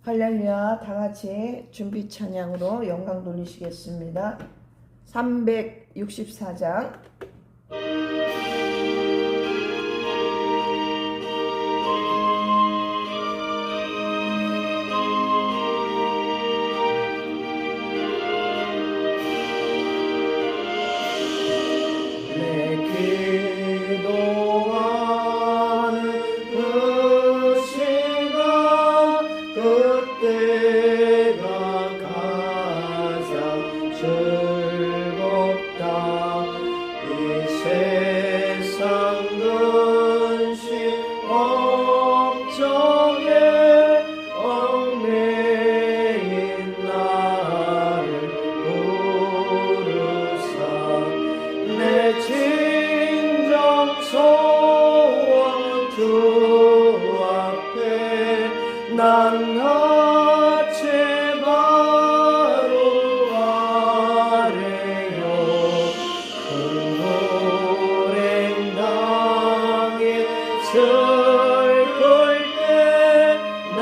할렐루야. 다 같이 준비 찬양으로 영광 돌리시겠습니다. 364장. 난 하체 바로 아래요 큰 호랭 당에 슬플 때 나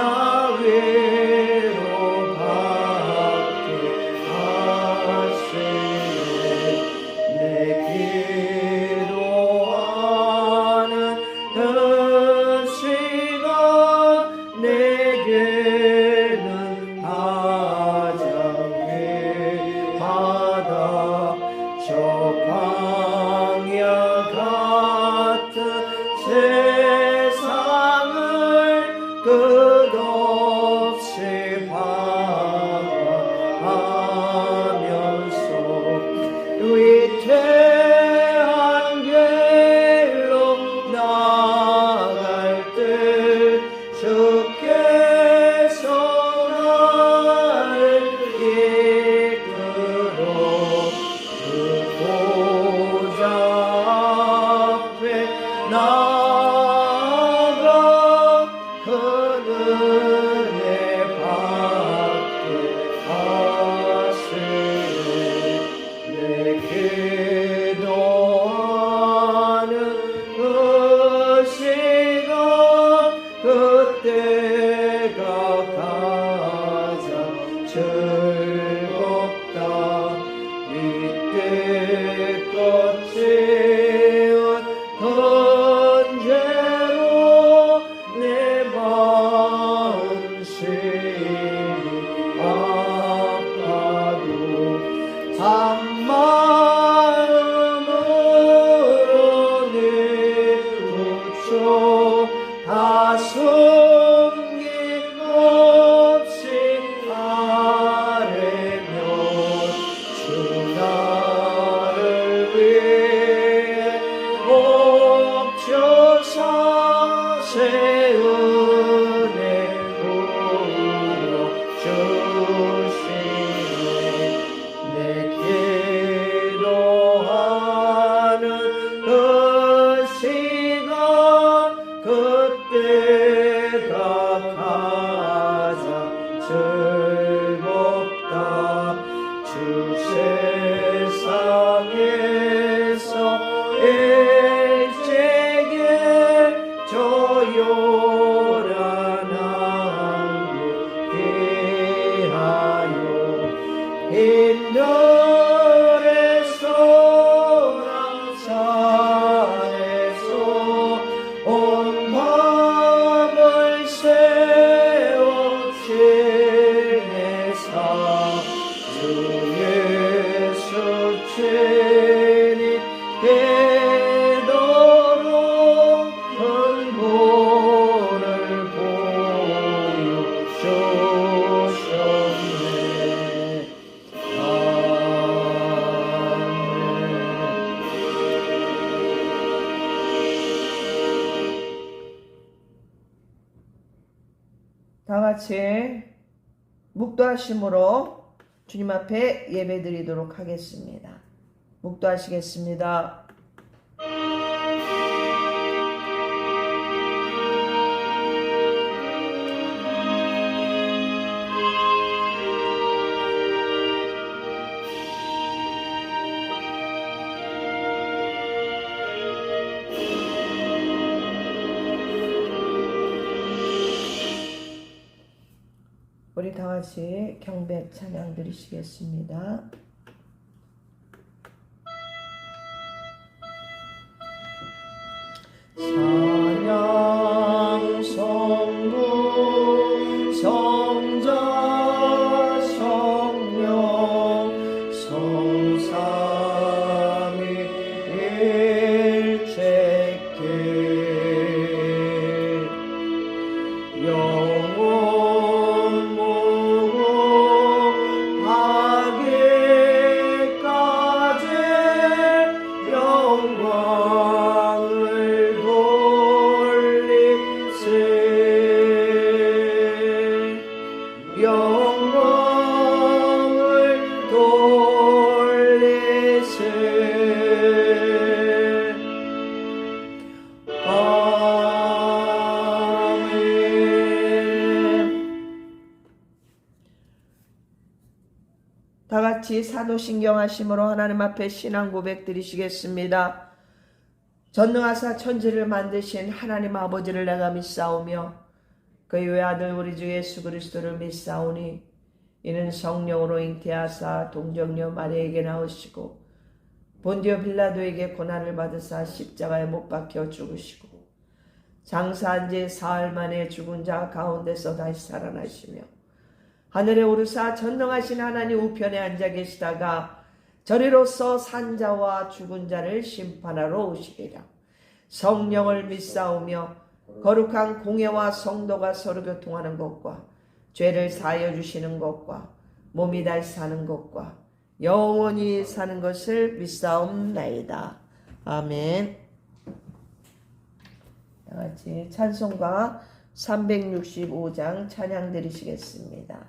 외로밖에 하시네 내 기도하는 그 시간 내게는 가장 귀하다 저 광야 같은 세상을 끝없이 방황하면서 위태한 길로 나갈 때 주께서 나를 이끌어 그 보좌 앞에 나아가 그 은혜 받게 하시네 내 기도하는 그 시간 그때가 가장 즐겁다 이때 끝이은 헌재로 내 마음 심히 아파도 한마음으로 뉘우쳐 다 숨김없이 아뢰며 주 나를 위해 옥주사 새 은혜 부어 주시네 내 기도하는 그 시간 그때가 가장 즐겁다 주 세상에서 일찍이 저 요란한 곳 피하여 인들의 소랑산에서 온 마음을 세워 지내사 주 예수 친히 되도록 큰 본을 보여주셨네 다 같이 묵도하심으로 주님 앞에 예배드리도록 하겠습니다. 묵도하시겠습니다. 우리 다 같이 경배 찬양 드리시겠습니다. 찬양 성부 성자 성령 성삼위일체께 영원 무궁하기까지 영광을 돌리세 영광을 돌리세 다 같이 사도신경하심으로 하나님 앞에 신앙 고백 드리시겠습니다. 전능하사 천지를 만드신 하나님 아버지를 내가 믿사오며 그의 외아들 우리 주 예수 그리스도를 믿사오니 이는 성령으로 잉태하사 동정녀 마리아에게 나오시고 본디오 빌라도에게 고난을 받으사 십자가에 못 박혀 죽으시고 장사한 지 사흘 만에 죽은 자 가운데서 다시 살아나시며 하늘에 오르사 전능하신 하나님 우편에 앉아 계시다가 저리로서 산자와 죽은 자를 심판하러 오시리라. 성령을 믿사오며 거룩한 공회와 성도가 서로 교통하는 것과 죄를 사하여 주시는 것과 몸이 다시 사는 것과 영원히 사는 것을 믿사옵나이다. 아멘. 다 같이 찬송가 365장 찬양 드리시겠습니다.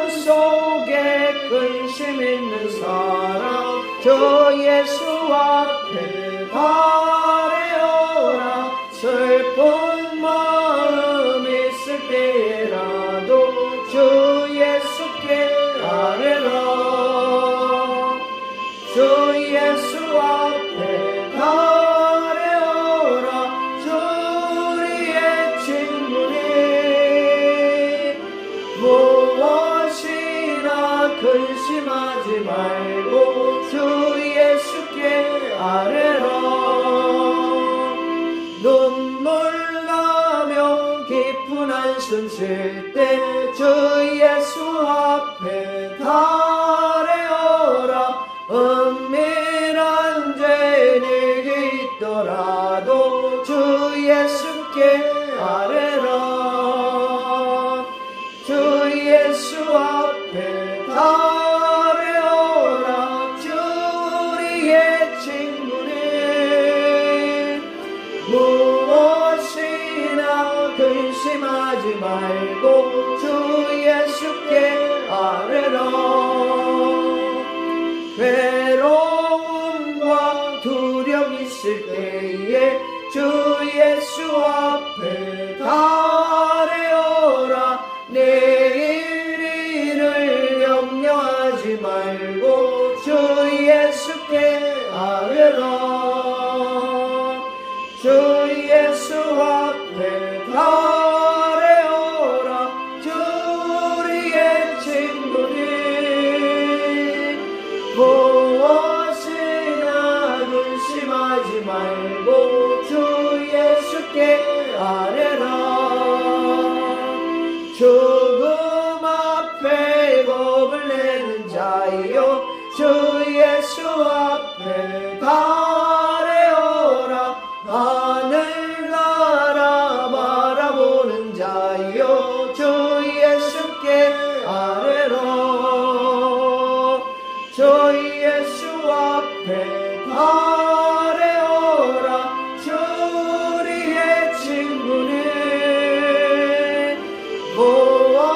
마음속에 근심 있는 사람 저 예수 앞에 바래어라. 슬픈 마음 있을 때라도 주 예수께 아뢰라. 주 예수 앞에 바래어라. 주리의 친구니 무엇이나 근심하지 말고 주 예수께 아뢰라. 눈물 나며 깊은 한숨 쉴 때 주 예수 앞에 아뢰어라. 은밀한 죄 내게 있더라도 주 예수께 아뢰라. 주 예수 앞에 아뢰어라. 주리의 친구는 무엇이나 근심하지 말고 주 예수께 아뢰라. 괴로움과 두려움 있을 때에 주 예수 앞에 아뢰어라. 내일 일을 염려하지 말고 주 예수께 아뢰라. 주 예수 앞에 아뢰어라. 주리의 친구니 무엇이나 근심하지 말고 주 예수께 아뢰라. 죽음 앞에 겁을 내는 자여 주 예수 앞에 아뢰어라. 하늘나라 바라보는 자여 주 예수께 아뢰라. 주 예수 앞에 아뢰어라. 주리의 친구는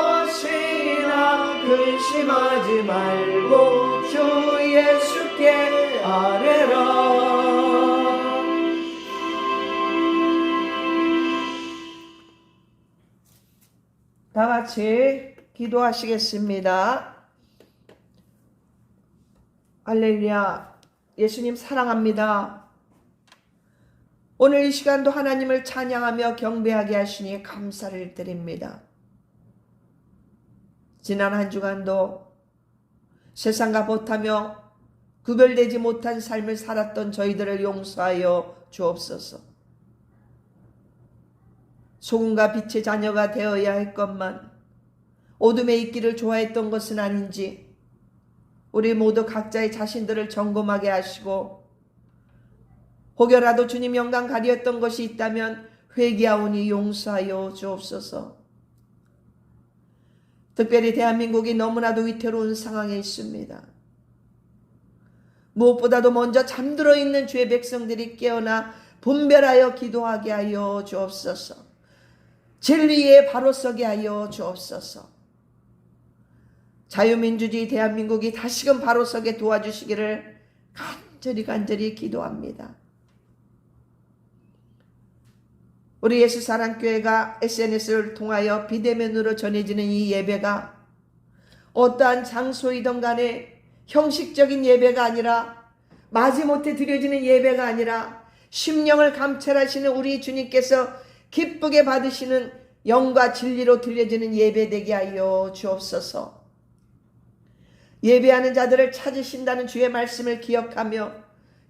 무엇이나 근심하지 말고 주 예수께 아뢰라. 다 같이 기도하시겠습니다. 할렐루야. 예수님 사랑합니다. 오늘 이 시간도 하나님을 찬양하며 경배하게 하시니 감사를 드립니다. 지난 한 주간도 세상과 못하며 구별되지 못한 삶을 살았던 저희들을 용서하여 주옵소서. 소금과 빛의 자녀가 되어야 할 것만 어둠에 있기를 좋아했던 것은 아닌지 우리 모두 각자의 자신들을 점검하게 하시고 혹여라도 주님 영광 가리었던 것이 있다면 회개하오니 용서하여 주옵소서. 특별히 대한민국이 너무나도 위태로운 상황에 있습니다. 무엇보다도 먼저 잠들어 있는 주의 백성들이 깨어나 분별하여 기도하게 하여 주옵소서. 진리에 바로 서게 하여 주옵소서. 자유민주주의 대한민국이 다시금 바로 서게 도와주시기를 간절히 기도합니다. 우리 예수사랑교회가 SNS를 통하여 비대면으로 전해지는 이 예배가 어떠한 장소이든 간에 형식적인 예배가 아니라 마지못해 드려지는 예배가 아니라 심령을 감찰하시는 우리 주님께서 기쁘게 받으시는 영과 진리로 들려지는 예배 되게 하여 주옵소서. 예배하는 자들을 찾으신다는 주의 말씀을 기억하며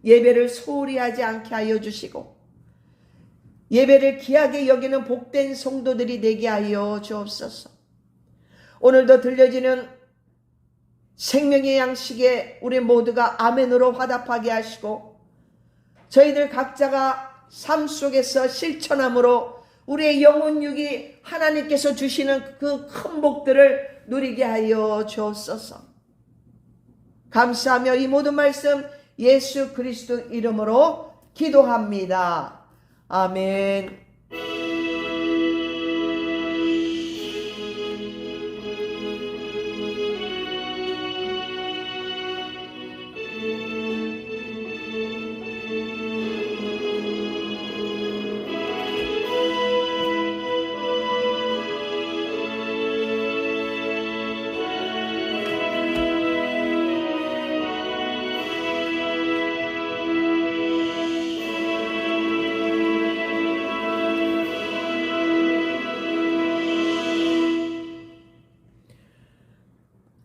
예배를 소홀히 하지 않게 하여 주시고 예배를 귀하게 여기는 복된 성도들이 되게 하여 주옵소서. 오늘도 들려지는 생명의 양식에 우리 모두가 아멘으로 화답하게 하시고 저희들 각자가 삶 속에서 실천함으로 우리의 영혼 육이 하나님께서 주시는 그 큰 복들을 누리게 하여 주옵소서. 감사하며 이 모든 말씀 예수 그리스도 이름으로 기도합니다. 아멘.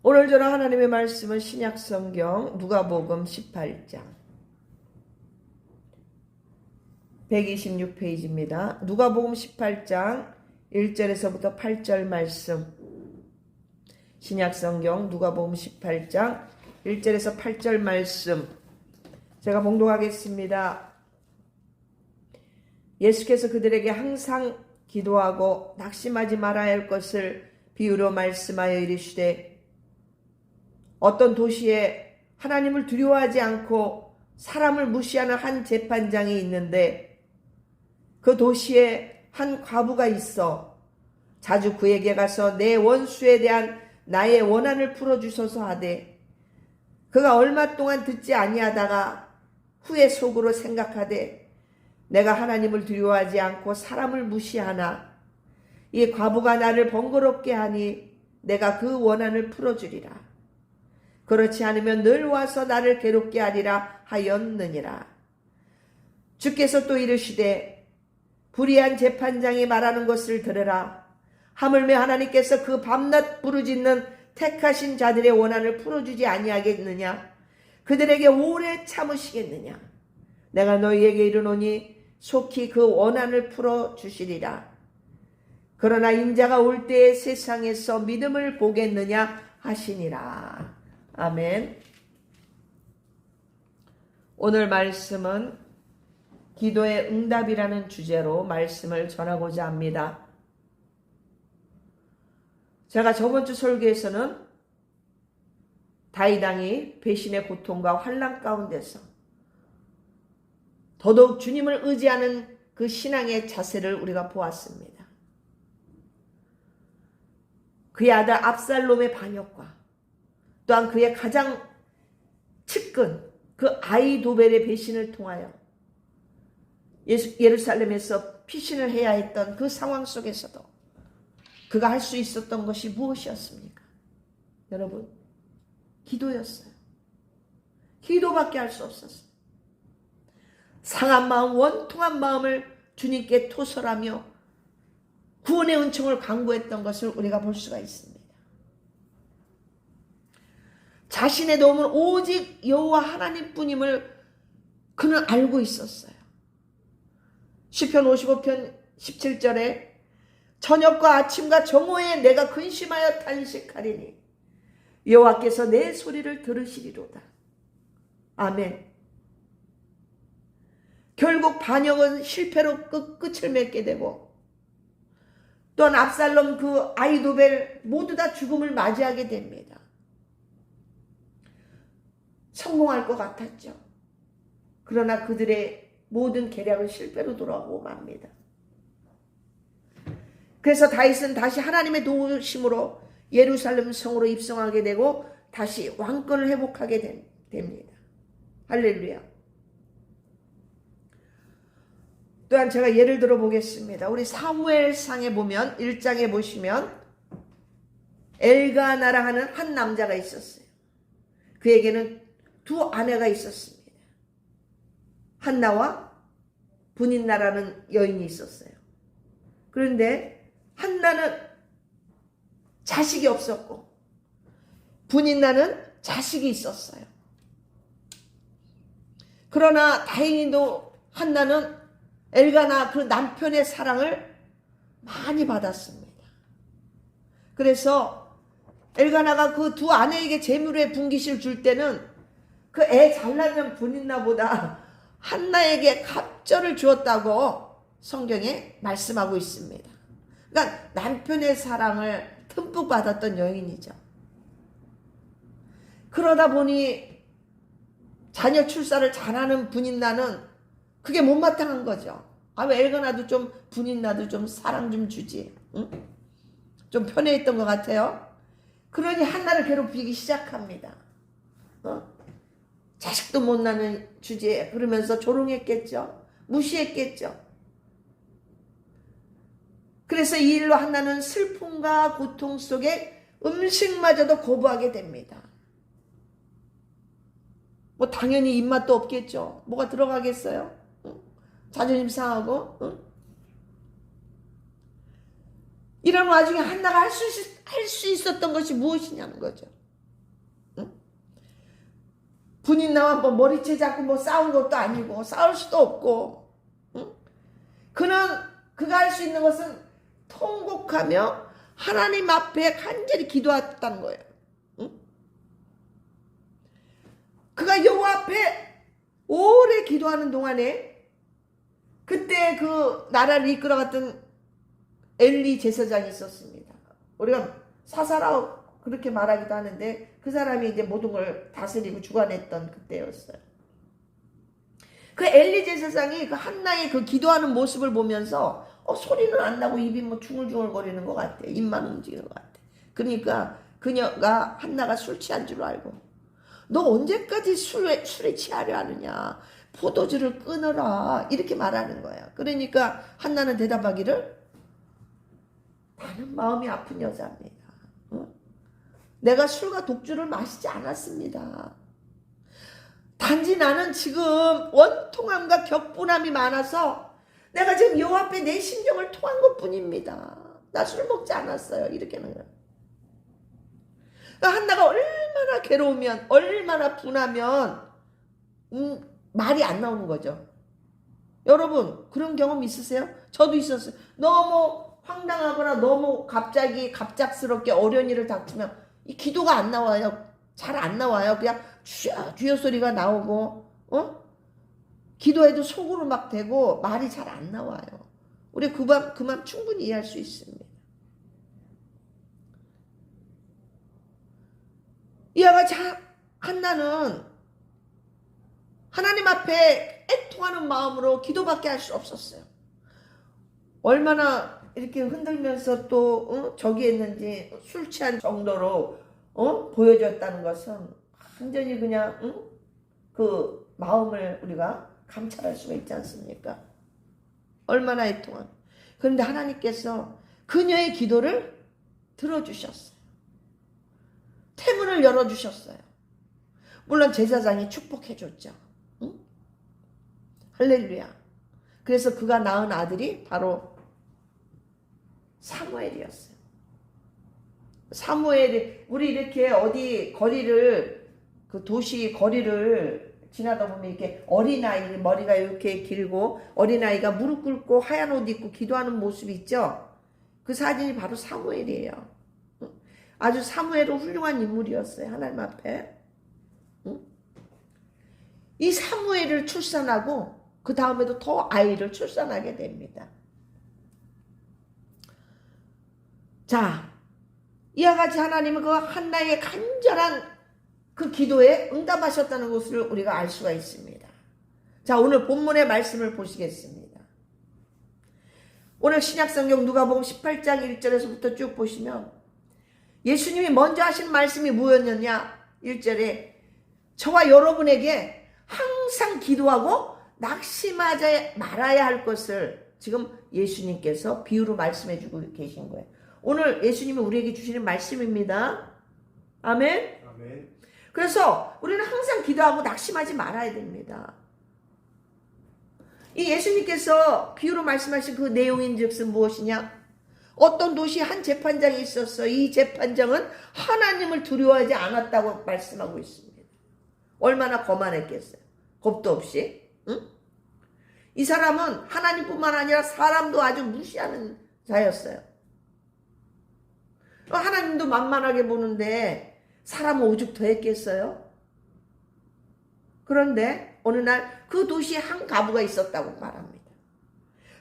오늘 저는 하나님의 말씀은 신약성경 누가복음 18장 126페이지입니다. 누가복음 18장 1절에서부터 8절 말씀. 신약성경 누가복음 18장 1절에서 8절 말씀 제가 봉독하겠습니다. 예수께서 그들에게 항상 기도하고 낙심하지 말아야 할 것을 비유로 말씀하여 이르시되 어떤 도시에 하나님을 두려워하지 않고 사람을 무시하는 한 재판장이 있는데 그 도시에 한 과부가 있어 자주 그에게 가서 내 원수에 대한 나의 원한을 풀어주소서 하되 그가 얼마 동안 듣지 아니하다가 후에 속으로 생각하되 내가 하나님을 두려워하지 않고 사람을 무시하나 이 과부가 나를 번거롭게 하니 내가 그 원한을 풀어주리라. 그렇지 않으면 늘 와서 나를 괴롭게 하리라 하였느니라. 주께서 또 이르시되 불의한 재판장이 말하는 것을 들으라. 하물며 하나님께서 그 밤낮 부르짖는 택하신 자들의 원한을 풀어주지 아니하겠느냐. 그들에게 오래 참으시겠느냐. 내가 너희에게 이르노니 속히 그 원한을 풀어주시리라. 그러나 인자가 올 때에 세상에서 믿음을 보겠느냐 하시니라. 아멘. 오늘 말씀은 기도의 응답이라는 주제로 말씀을 전하고자 합니다. 제가 저번 주 설교에서는 다윗 왕이 배신의 고통과 환난 가운데서 더더욱 주님을 의지하는 그 신앙의 자세를 우리가 보았습니다. 그의 아들 압살롬의 반역과 또한 그의 가장 측근 그 아히도벨의 배신을 통하여 예루살렘에서 피신을 해야 했던 그 상황 속에서도 그가 할 수 있었던 것이 무엇이었습니까? 여러분, 기도였어요. 기도밖에 할 수 없었어요. 상한 마음, 원통한 마음을 주님께 토설하며 구원의 은총을 간구했던 것을 우리가 볼 수가 있습니다. 자신의 도움은 오직 여호와 하나님뿐임을 그는 알고 있었어요. 시편 55편 17절에 저녁과 아침과 정오에 내가 근심하여 탄식하리니 여호와께서 내 소리를 들으시리로다. 아멘. 결국 반역은 실패로 끝을 맺게 되고 또한 압살롬 그 아히도벨 모두 다 죽음을 맞이하게 됩니다. 성공할 것 같았죠. 그러나 그들의 모든 계략은 실패로 돌아오고 맙니다. 그래서 다윗은 다시 하나님의 도우심으로 예루살렘 성으로 입성하게 되고 다시 왕권을 회복하게 됩니다. 할렐루야. 또한 제가 예를 들어 보겠습니다. 우리 사무엘상에 보면 1장에 보시면 엘가나라 하는 한 남자가 있었어요. 그에게는 두 아내가 있었습니다. 한나와 분인나라는 여인이 있었어요. 그런데 한나는 자식이 없었고 분인나는 자식이 있었어요. 그러나 다행히도 한나는 엘가나 그 남편의 사랑을 많이 받았습니다. 그래서 엘가나가 그 두 아내에게 재물의 분깃을 줄 때는 그 애 잘나면 분인나보다 한나에게 갑절을 주었다고 성경에 말씀하고 있습니다. 그러니까 남편의 사랑을 듬뿍 받았던 여인이죠. 그러다 보니 자녀 출산을 잘하는 분인나는 그게 못마땅한 거죠. 아, 왜 엘가나도 좀 분인나도 좀 사랑 좀 주지. 응? 좀 편해했던 것 같아요. 그러니 한나를 괴롭히기 시작합니다. 자식도 못 낳는 주제에 그러면서 조롱했겠죠. 무시했겠죠. 그래서 이 일로 한나는 슬픔과 고통 속에 음식마저도 거부하게 됩니다. 뭐 당연히 입맛도 없겠죠. 뭐가 들어가겠어요? 응? 자존심 상하고. 응? 이런 와중에 한나가 할 수 있었던 것이 무엇이냐는 거죠. 응? 분인나와 뭐 머리채 잡고 뭐 싸운 것도 아니고 싸울 수도 없고. 응? 그가 할 수 있는 것은 통곡하며 하나님 앞에 간절히 기도했다는 거예요. 응? 그가 여호와 앞에 오래 기도하는 동안에 그때 그 나라를 이끌어갔던 엘리 제사장이 있었습니다. 우리가 사사라 그렇게 말하기도 하는데 그 사람이 이제 모든 걸 다스리고 주관했던 그때였어요. 그 엘리 제사장이 그 한나의 그 기도하는 모습을 보면서 소리는 안 나고 입이 뭐 중얼중얼거리는 것 같아. 입만 움직이는 것 같아. 그러니까 그녀가 한나가 술 취한 줄 알고 너 언제까지 술에 취하려 하느냐. 포도주를 끊어라. 이렇게 말하는 거예요. 그러니까 한나는 대답하기를 나는 마음이 아픈 여자입니다. 내가 술과 독주를 마시지 않았습니다. 단지 나는 지금 원통함과 격분함이 많아서 내가 지금 여호와 앞에 내 심정을 토한 것뿐입니다. 나 술 먹지 않았어요. 이렇게 하는 거예요. 한나가 얼마나 괴로우면 얼마나 분하면 말이 안 나오는 거죠. 여러분 그런 경험 있으세요? 저도 있었어요. 너무 황당하거나 너무 갑작스럽게 어려운 일을 닥치면 이 기도가 안 나와요. 잘 안 나와요. 그냥 주여 소리가 나오고 기도해도 속으로 막 되고 말이 잘 안 나와요. 우리 그 맘 충분히 이해할 수 있습니다. 이와 같이 한나는 하나님 앞에 애통하는 마음으로 기도밖에 할 수 없었어요. 얼마나 이렇게 흔들면서 또 저기 했는지 술 취한 정도로 보여줬다는 것은 완전히 그냥 그 마음을 우리가 감찰할 수가 있지 않습니까? 얼마나 애통한. 그런데 하나님께서 그녀의 기도를 들어주셨어요. 태문을 열어주셨어요. 물론 제사장이 축복해 줬죠. 응? 할렐루야. 그래서 그가 낳은 아들이 바로 사무엘이었어요. 사무엘이, 우리 이렇게 어디 거리를, 그 도시 거리를 지나다 보면 이렇게 어린아이, 머리가 이렇게 길고 어린아이가 무릎 꿇고 하얀 옷 입고 기도하는 모습이 있죠. 그 사진이 바로 사무엘이에요. 아주 사무엘은 훌륭한 인물이었어요. 하나님 앞에. 이 사무엘을 출산하고 그 다음에도 더 아이를 출산하게 됩니다. 자, 이와 같이 하나님은 그 한나의 간절한 그 기도에 응답하셨다는 것을 우리가 알 수가 있습니다. 자, 오늘 본문의 말씀을 보시겠습니다. 오늘 신약성경 누가복음 18장 1절에서부터 쭉 보시면 예수님이 먼저 하신 말씀이 뭐였느냐? 1절에 저와 여러분에게 항상 기도하고 낙심하지 말아야 할 것을 지금 예수님께서 비유로 말씀해 주고 계신 거예요. 오늘 예수님이 우리에게 주시는 말씀입니다. 아멘? 아멘. 그래서 우리는 항상 기도하고 낙심하지 말아야 됩니다. 이 예수님께서 비유로 말씀하신 그 내용인즉슨 무엇이냐? 어떤 도시 한 재판장이 있었어. 이 재판장은 하나님을 두려워하지 않았다고 말씀하고 있습니다. 얼마나 거만했겠어요. 겁도 없이. 응? 이 사람은 하나님뿐만 아니라 사람도 아주 무시하는 자였어요. 하나님도 만만하게 보는데 사람은 오죽 더 했겠어요? 그런데 어느 날 그 도시에 한 과부가 있었다고 말합니다.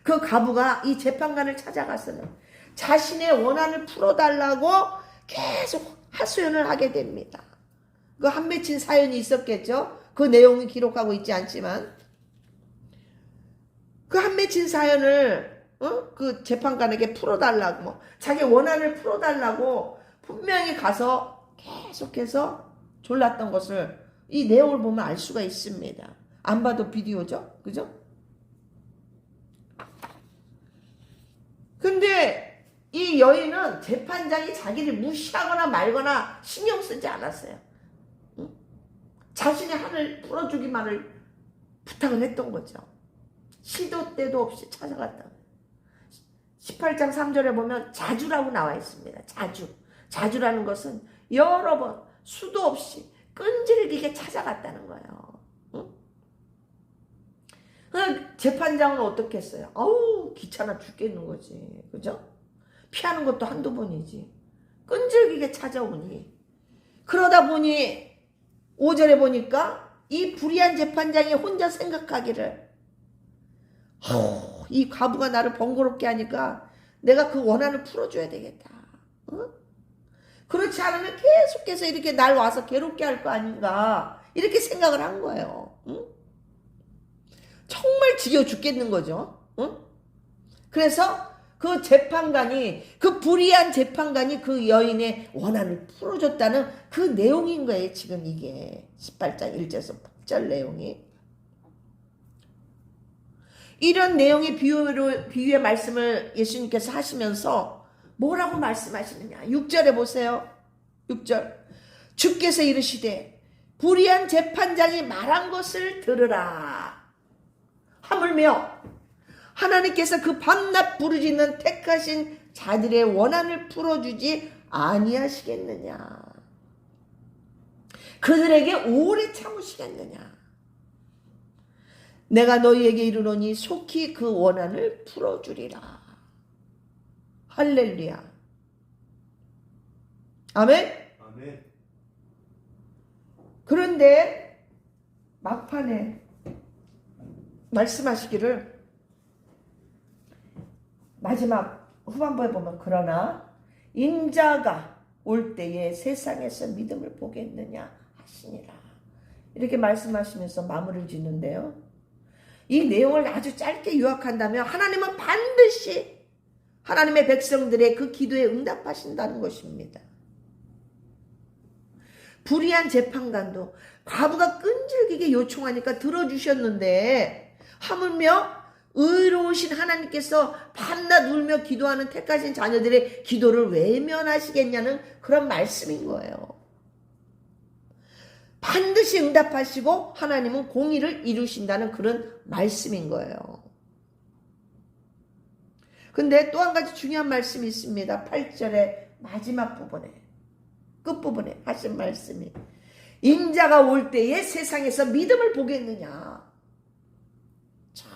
그 과부가 이 재판관을 찾아가서는 자신의 원한을 풀어달라고 계속 하소연을 하게 됩니다. 그 한 맺힌 사연이 있었겠죠? 그 내용은 기록하고 있지 않지만 그 한 맺힌 사연을 그 재판관에게 풀어달라고 뭐 자기 원한을 풀어달라고 분명히 가서 계속해서 졸랐던 것을 이 내용을 보면 알 수가 있습니다. 안 봐도 비디오죠? 그죠? 근데 이 여인은 재판장이 자기를 무시하거나 말거나 신경 쓰지 않았어요. 응? 자신의 한을 풀어주기만을 부탁을 했던 거죠. 시도 때도 없이 찾아갔다. 18장 3절에 보면 자주라고 나와 있습니다. 자주라는 것은 여러 번 수도 없이 끈질기게 찾아갔다는 거예요. 응? 재판장은 어떻게 했어요? 아우 귀찮아 죽겠는 거지. 그죠? 피하는 것도 한두 번이지. 끈질기게 찾아오니 그러다 보니 5절에 보니까 이 불의한 재판장이 혼자 생각하기를 이 과부가 나를 번거롭게 하니까 내가 그 원한을 풀어줘야 되겠다. 응? 그렇지 않으면 계속해서 이렇게 날 와서 괴롭게 할 거 아닌가 이렇게 생각을 한 거예요. 응? 정말 지겨 죽겠는 거죠. 응? 그래서 그 재판관이 그 불의한 재판관이 그 여인의 원한을 풀어줬다는 그 내용인 거예요. 지금 이게 18장 1절에서 8절 내용이. 이런 내용의 비유의 말씀을 예수님께서 하시면서 뭐라고 말씀하시느냐. 6절에 보세요. 6절. 주께서 이르시되 불의한 재판장이 말한 것을 들으라. 하물며 하나님께서 그 밤낮 부르짖는 택하신 자들의 원한을 풀어주지 아니하시겠느냐. 그들에게 오래 참으시겠느냐. 내가 너희에게 이르노니 속히 그 원한을 풀어주리라. 할렐루야. 아멘? 아멘. 그런데 막판에 말씀하시기를 마지막 후반부에 보면 그러나 인자가 올 때에 세상에서 믿음을 보겠느냐 하시니라. 이렇게 말씀하시면서 마무리를 짓는데요. 이 내용을 아주 짧게 요약한다면 하나님은 반드시 하나님의 백성들의 그 기도에 응답하신다는 것입니다. 불의한 재판관도 과부가 끈질기게 요청하니까 들어주셨는데 하물며 의로우신 하나님께서 밤낮 울며 기도하는 택하신 자녀들의 기도를 외면하시겠냐는 그런 말씀인 거예요. 반드시 응답하시고 하나님은 공의를 이루신다는 그런 말씀인 거예요. 근데 또 한 가지 중요한 말씀이 있습니다. 8절의 마지막 부분에, 끝부분에 하신 말씀이, 인자가 올 때에 세상에서 믿음을 보겠느냐. 참,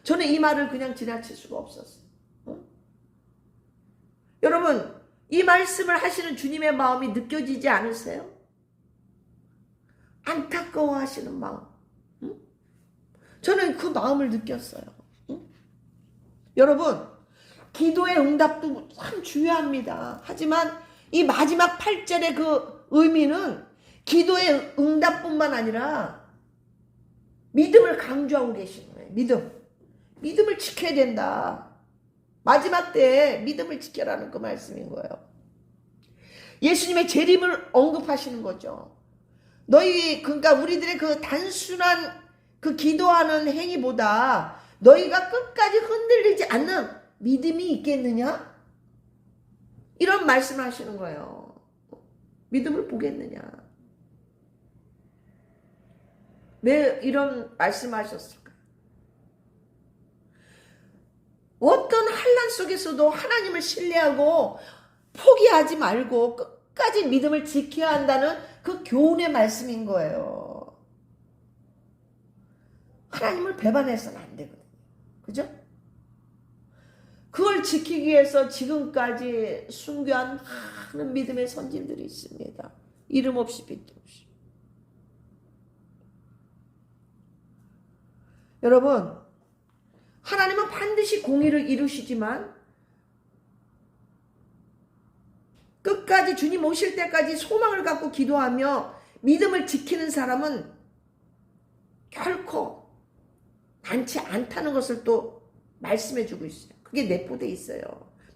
저는 이 말을 그냥 지나칠 수가 없었어요. 여러분, 이 말씀을 하시는 주님의 마음이 느껴지지 않으세요? 안타까워하시는 마음. 저는 그 마음을 느꼈어요. 여러분, 기도의 응답도 참 중요합니다. 하지만 이 마지막 8절의 그 의미는 기도의 응답뿐만 아니라 믿음을 강조하고 계시는 거예요. 믿음을 지켜야 된다. 마지막 때에 믿음을 지켜라는 그 말씀인 거예요. 예수님의 재림을 언급하시는 거죠. 그러니까 우리들의 그 단순한 그 기도하는 행위보다 너희가 끝까지 흔들리지 않는 믿음이 있겠느냐? 이런 말씀을 하시는 거예요. 믿음을 보겠느냐? 왜 이런 말씀하셨을까? 어떤 환난 속에서도 하나님을 신뢰하고 포기하지 말고 끝까지 믿음을 지켜야 한다는 그 교훈의 말씀인 거예요. 하나님을 배반해서는 안 되거든요. 그죠? 그걸 지키기 위해서 지금까지 순교한 많은 믿음의 선진들이 있습니다. 이름 없이 빛도 없이. 여러분, 하나님은 반드시 공의를 이루시지만 끝까지 주님 오실 때까지 소망을 갖고 기도하며 믿음을 지키는 사람은 결코 많지 않다는 것을 또 말씀해 주고 있어요. 그게 내포되어 있어요.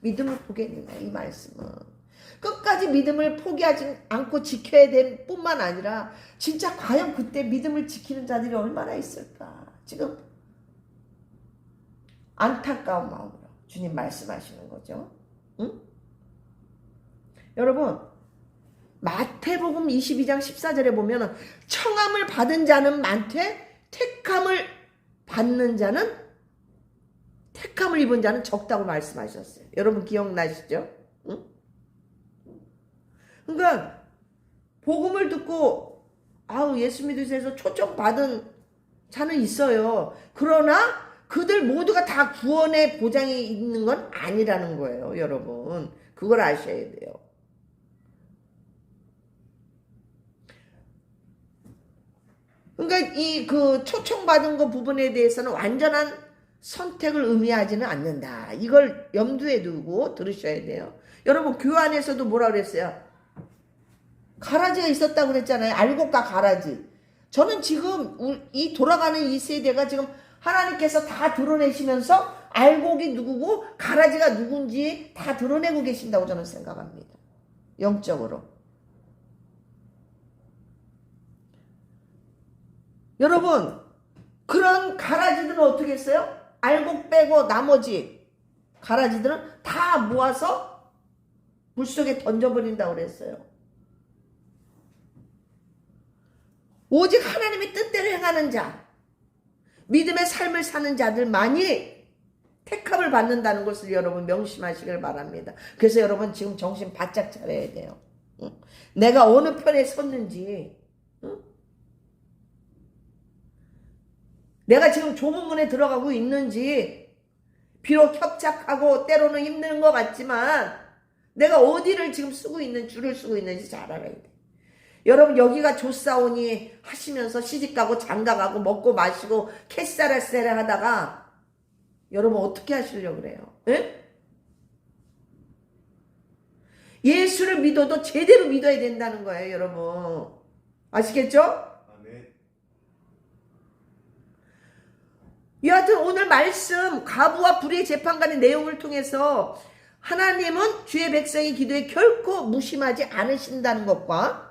믿음을 보겠느냐, 이 말씀은. 끝까지 믿음을 포기하지 않고 지켜야 될 뿐만 아니라 진짜 과연 그때 믿음을 지키는 자들이 얼마나 있을까. 지금 안타까운 마음으로 주님 말씀하시는 거죠. 응? 여러분, 마태복음 22장 14절에 보면 청함을 받은 자는 많되 택함을 입은 자는 적다고 말씀하셨어요. 여러분 기억나시죠? 응? 그러니까 복음을 듣고 예수 믿으셔서 초청받은 자는 있어요. 그러나 그들 모두가 다 구원의 보장이 있는 건 아니라는 거예요. 여러분 그걸 아셔야 돼요. 그러니까 이 그 초청받은 그 부분에 대해서는 완전한 선택을 의미하지는 않는다. 이걸 염두에 두고 들으셔야 돼요. 여러분 교회 안에서도 뭐라 그랬어요? 가라지가 있었다고 그랬잖아요. 알곡과 가라지. 저는 지금 이 돌아가는 이 세대가 지금 하나님께서 다 드러내시면서 알곡이 누구고 가라지가 누군지 다 드러내고 계신다고 저는 생각합니다. 영적으로. 여러분, 그런 가라지들은 어떻게 했어요? 알곡 빼고 나머지 가라지들은 다 모아서 물속에 던져버린다고 그랬어요. 오직 하나님의 뜻대로 행하는 자, 믿음의 삶을 사는 자들만이 택함을 받는다는 것을 여러분 명심하시길 바랍니다. 그래서 여러분 지금 정신 바짝 차려야 돼요. 내가 어느 편에 섰는지, 내가 지금 좁은 문에 들어가고 있는지, 비록 협착하고 때로는 힘든 것 같지만 내가 어디를 지금 줄을 쓰고 있는지 잘 알아야 돼. 여러분 여기가 좋사오니 하시면서 시집가고 장가가고 먹고 마시고 캐싸라세레 하다가 여러분 어떻게 하시려고 그래요? 에? 예수를 믿어도 제대로 믿어야 된다는 거예요. 여러분 아시겠죠? 아멘. 여하튼 오늘 말씀 가부와 불의의 재판관의 내용을 통해서 하나님은 주의 백성의 기도에 결코 무심하지 않으신다는 것과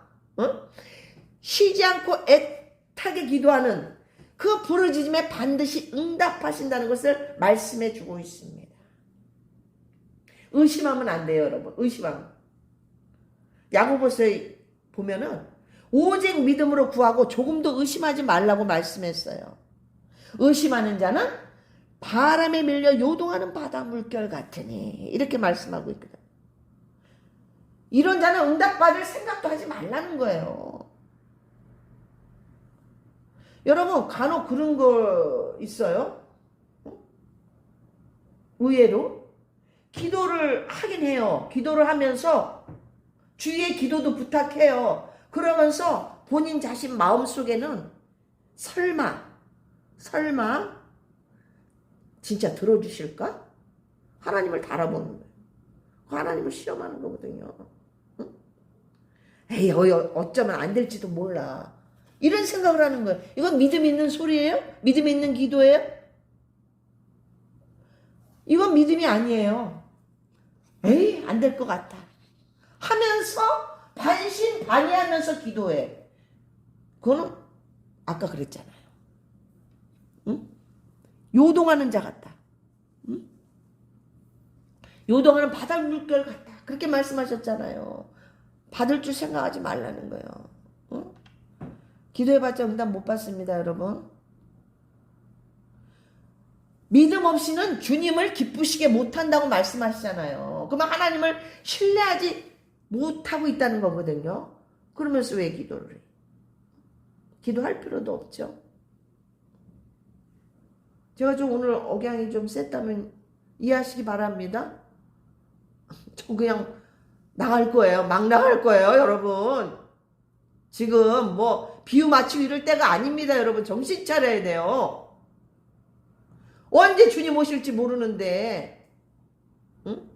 쉬지 않고 애타게 기도하는 그 부르짖음에 반드시 응답하신다는 것을 말씀해 주고 있습니다. 의심하면 안 돼요. 여러분 의심하면. 야고보서에 보면은 오직 믿음으로 구하고 조금도 의심하지 말라고 말씀했어요. 의심하는 자는 바람에 밀려 요동하는 바다 물결 같으니 이렇게 말씀하고 있거든. 이런 자는 응답받을 생각도 하지 말라는 거예요. 여러분 간혹 그런 거 있어요. 의외로 기도를 하긴 해요. 기도를 하면서 주위의 기도도 부탁해요. 그러면서 본인 자신 마음속에는 설마 진짜 들어주실까? 하나님을 달아보는 거예요. 하나님을 시험하는 거거든요. 응? 에이 어쩌면 안 될지도 몰라. 이런 생각을 하는 거예요. 이건 믿음 있는 소리예요? 믿음 있는 기도예요? 이건 믿음이 아니에요. 에이 안 될 것 같아 하면서 반신반의하면서 기도해. 그거는 아까 그랬잖아요. 응? 요동하는 자 같다. 응? 요동하는 바다 물결 같다. 그렇게 말씀하셨잖아요. 받을 줄 생각하지 말라는 거예요. 응? 기도해봤자 응답 못 받습니다, 여러분. 믿음 없이는 주님을 기쁘시게 못한다고 말씀하시잖아요. 그러면 하나님을 신뢰하지 못하고 있다는 거거든요. 그러면서 왜 기도를 해? 기도할 필요도 없죠. 제가 좀 오늘 억양이 좀 셌다면 이해하시기 바랍니다. 저 그냥 나갈 거예요. 막 나갈 거예요, 여러분. 지금 뭐 비유 맞추고 이럴 때가 아닙니다, 여러분. 정신 차려야 돼요. 언제 주님 오실지 모르는데, 응?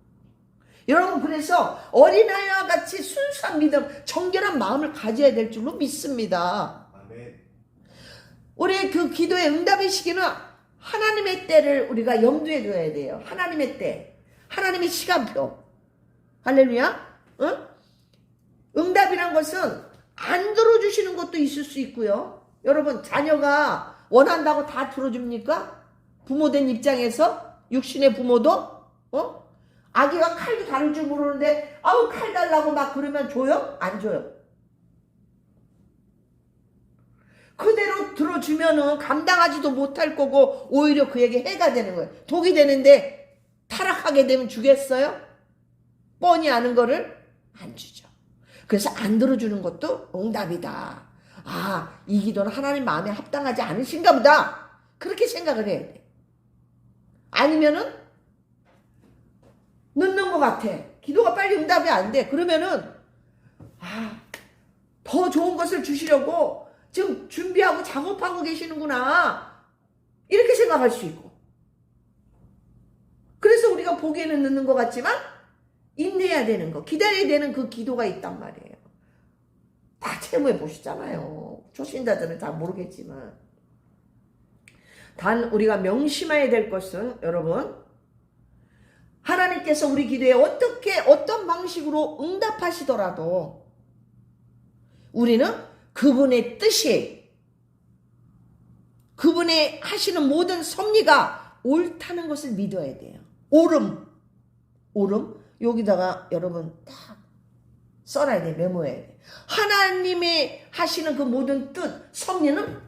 여러분 그래서 어린아이와 같이 순수한 믿음, 정결한 마음을 가져야 될 줄로 믿습니다. 아멘. 우리 그 기도의 응답의 시기는 하나님의 때를 우리가 염두에 둬야 돼요. 하나님의 때, 하나님의 시간표. 할렐루야. 응? 응답이란 것은 안 들어주시는 것도 있을 수 있고요. 여러분 자녀가 원한다고 다 들어줍니까? 부모된 입장에서 육신의 부모도 아기가 칼도 다룰 줄 모르는데 아우 칼 달라고 막 그러면 줘요? 안 줘요. 그대로 들어주면은 감당하지도 못할 거고 오히려 그에게 해가 되는 거예요. 독이 되는데 타락하게 되면 주겠어요? 뻔히 아는 거를 안 주죠. 그래서 안 들어주는 것도 응답이다. 아, 이 기도는 하나님 마음에 합당하지 않으신가 보다. 그렇게 생각을 해야 돼. 아니면은 늦는 것 같아. 기도가 빨리 응답이 안 돼. 그러면은 더 좋은 것을 주시려고 지금 준비하고 작업하고 계시는구나. 이렇게 생각할 수 있고. 그래서 우리가 보기에는 늦는 것 같지만 인내해야 되는 거, 기다려야 되는 그 기도가 있단 말이에요. 다 체험해 보시잖아요. 초신자들은 잘 모르겠지만. 단 우리가 명심해야 될 것은 여러분, 하나님께서 우리 기도에 어떤 방식으로 응답하시더라도 우리는 그분의 뜻이, 그분의 하시는 모든 섭리가 옳다는 것을 믿어야 돼요. 옳음 여기다가 여러분 딱 써놔야 돼. 메모해야 돼. 하나님의 하시는 그 모든 뜻, 섭리는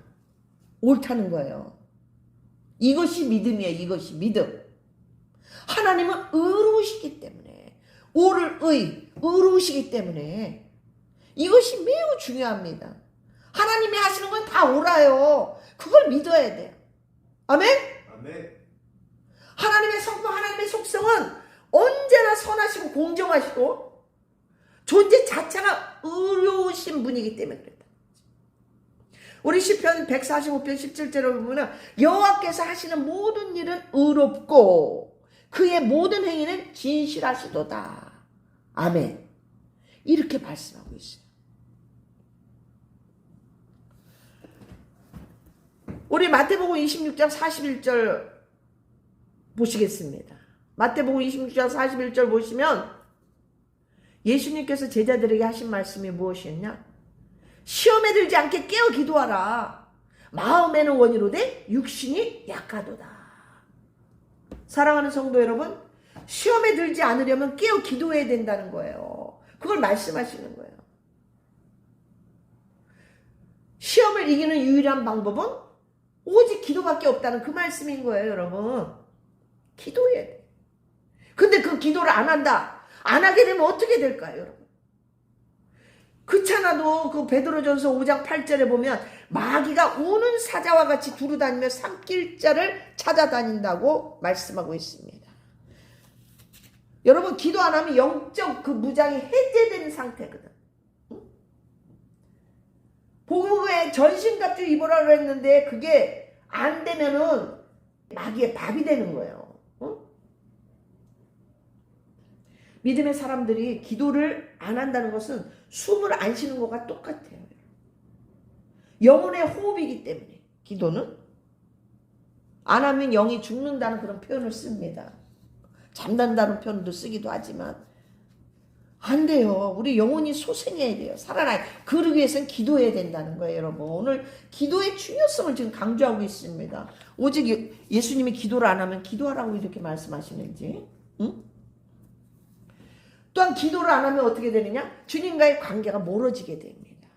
옳다는 거예요. 이것이 믿음이에요. 이것이 믿음. 하나님은 의로우시기 때문에, 의로우시기 때문에 이것이 매우 중요합니다. 하나님이 하시는 건 다 옳아요. 그걸 믿어야 돼요. 아멘? 아멘. 하나님의 성품, 하나님의 속성은 언제나 선하시고 공정하시고 존재 자체가 의로우신 분이기 때문에 그렇다. 우리 시편 145편 17절을 보면 여호와께서 하시는 모든 일은 의롭고 그의 모든 행위는 진실하시도다. 아멘. 이렇게 말씀하고 있어요. 우리 마태복음 26장 41절 보시겠습니다. 마태복음 26장 41절 보시면 예수님께서 제자들에게 하신 말씀이 무엇이었냐? 시험에 들지 않게 깨어 기도하라. 마음에는 원이로되 육신이 약하도다. 사랑하는 성도 여러분, 시험에 들지 않으려면 깨어 기도해야 된다는 거예요. 그걸 말씀하시는 거예요. 시험을 이기는 유일한 방법은 오직 기도밖에 없다는 그 말씀인 거예요, 여러분. 기도해야 돼. 근데 그 기도를 안 한다. 안 하게 되면 어떻게 될까요, 여러분? 그렇잖아도 그 베드로전서 5장 8절에 보면 마귀가 우는 사자와 같이 두루다니며 삼킬 자를 찾아다닌다고 말씀하고 있습니다. 여러분, 기도 안 하면 영적 그 무장이 해제된 상태거든. 복음에 전신갑주 입으라고 했는데 그게 안 되면은 마귀의 밥이 되는 거예요. 믿음의 사람들이 기도를 안 한다는 것은 숨을 안 쉬는 것과 똑같아요. 영혼의 호흡이기 때문에 기도는 안 하면 영이 죽는다는 그런 표현을 씁니다. 잠단다는 표현도 쓰기도 하지만 안 돼요. 우리 영혼이 소생해야 돼요. 살아나야. 그러기 위해서는 기도해야 된다는 거예요, 여러분. 오늘 기도의 중요성을 지금 강조하고 있습니다. 오직 예수님이 기도를 안 하면 기도하라고 이렇게 말씀하시는지. 응? 또한 기도를 안 하면 어떻게 되느냐? 주님과의 관계가 멀어지게 됩니다.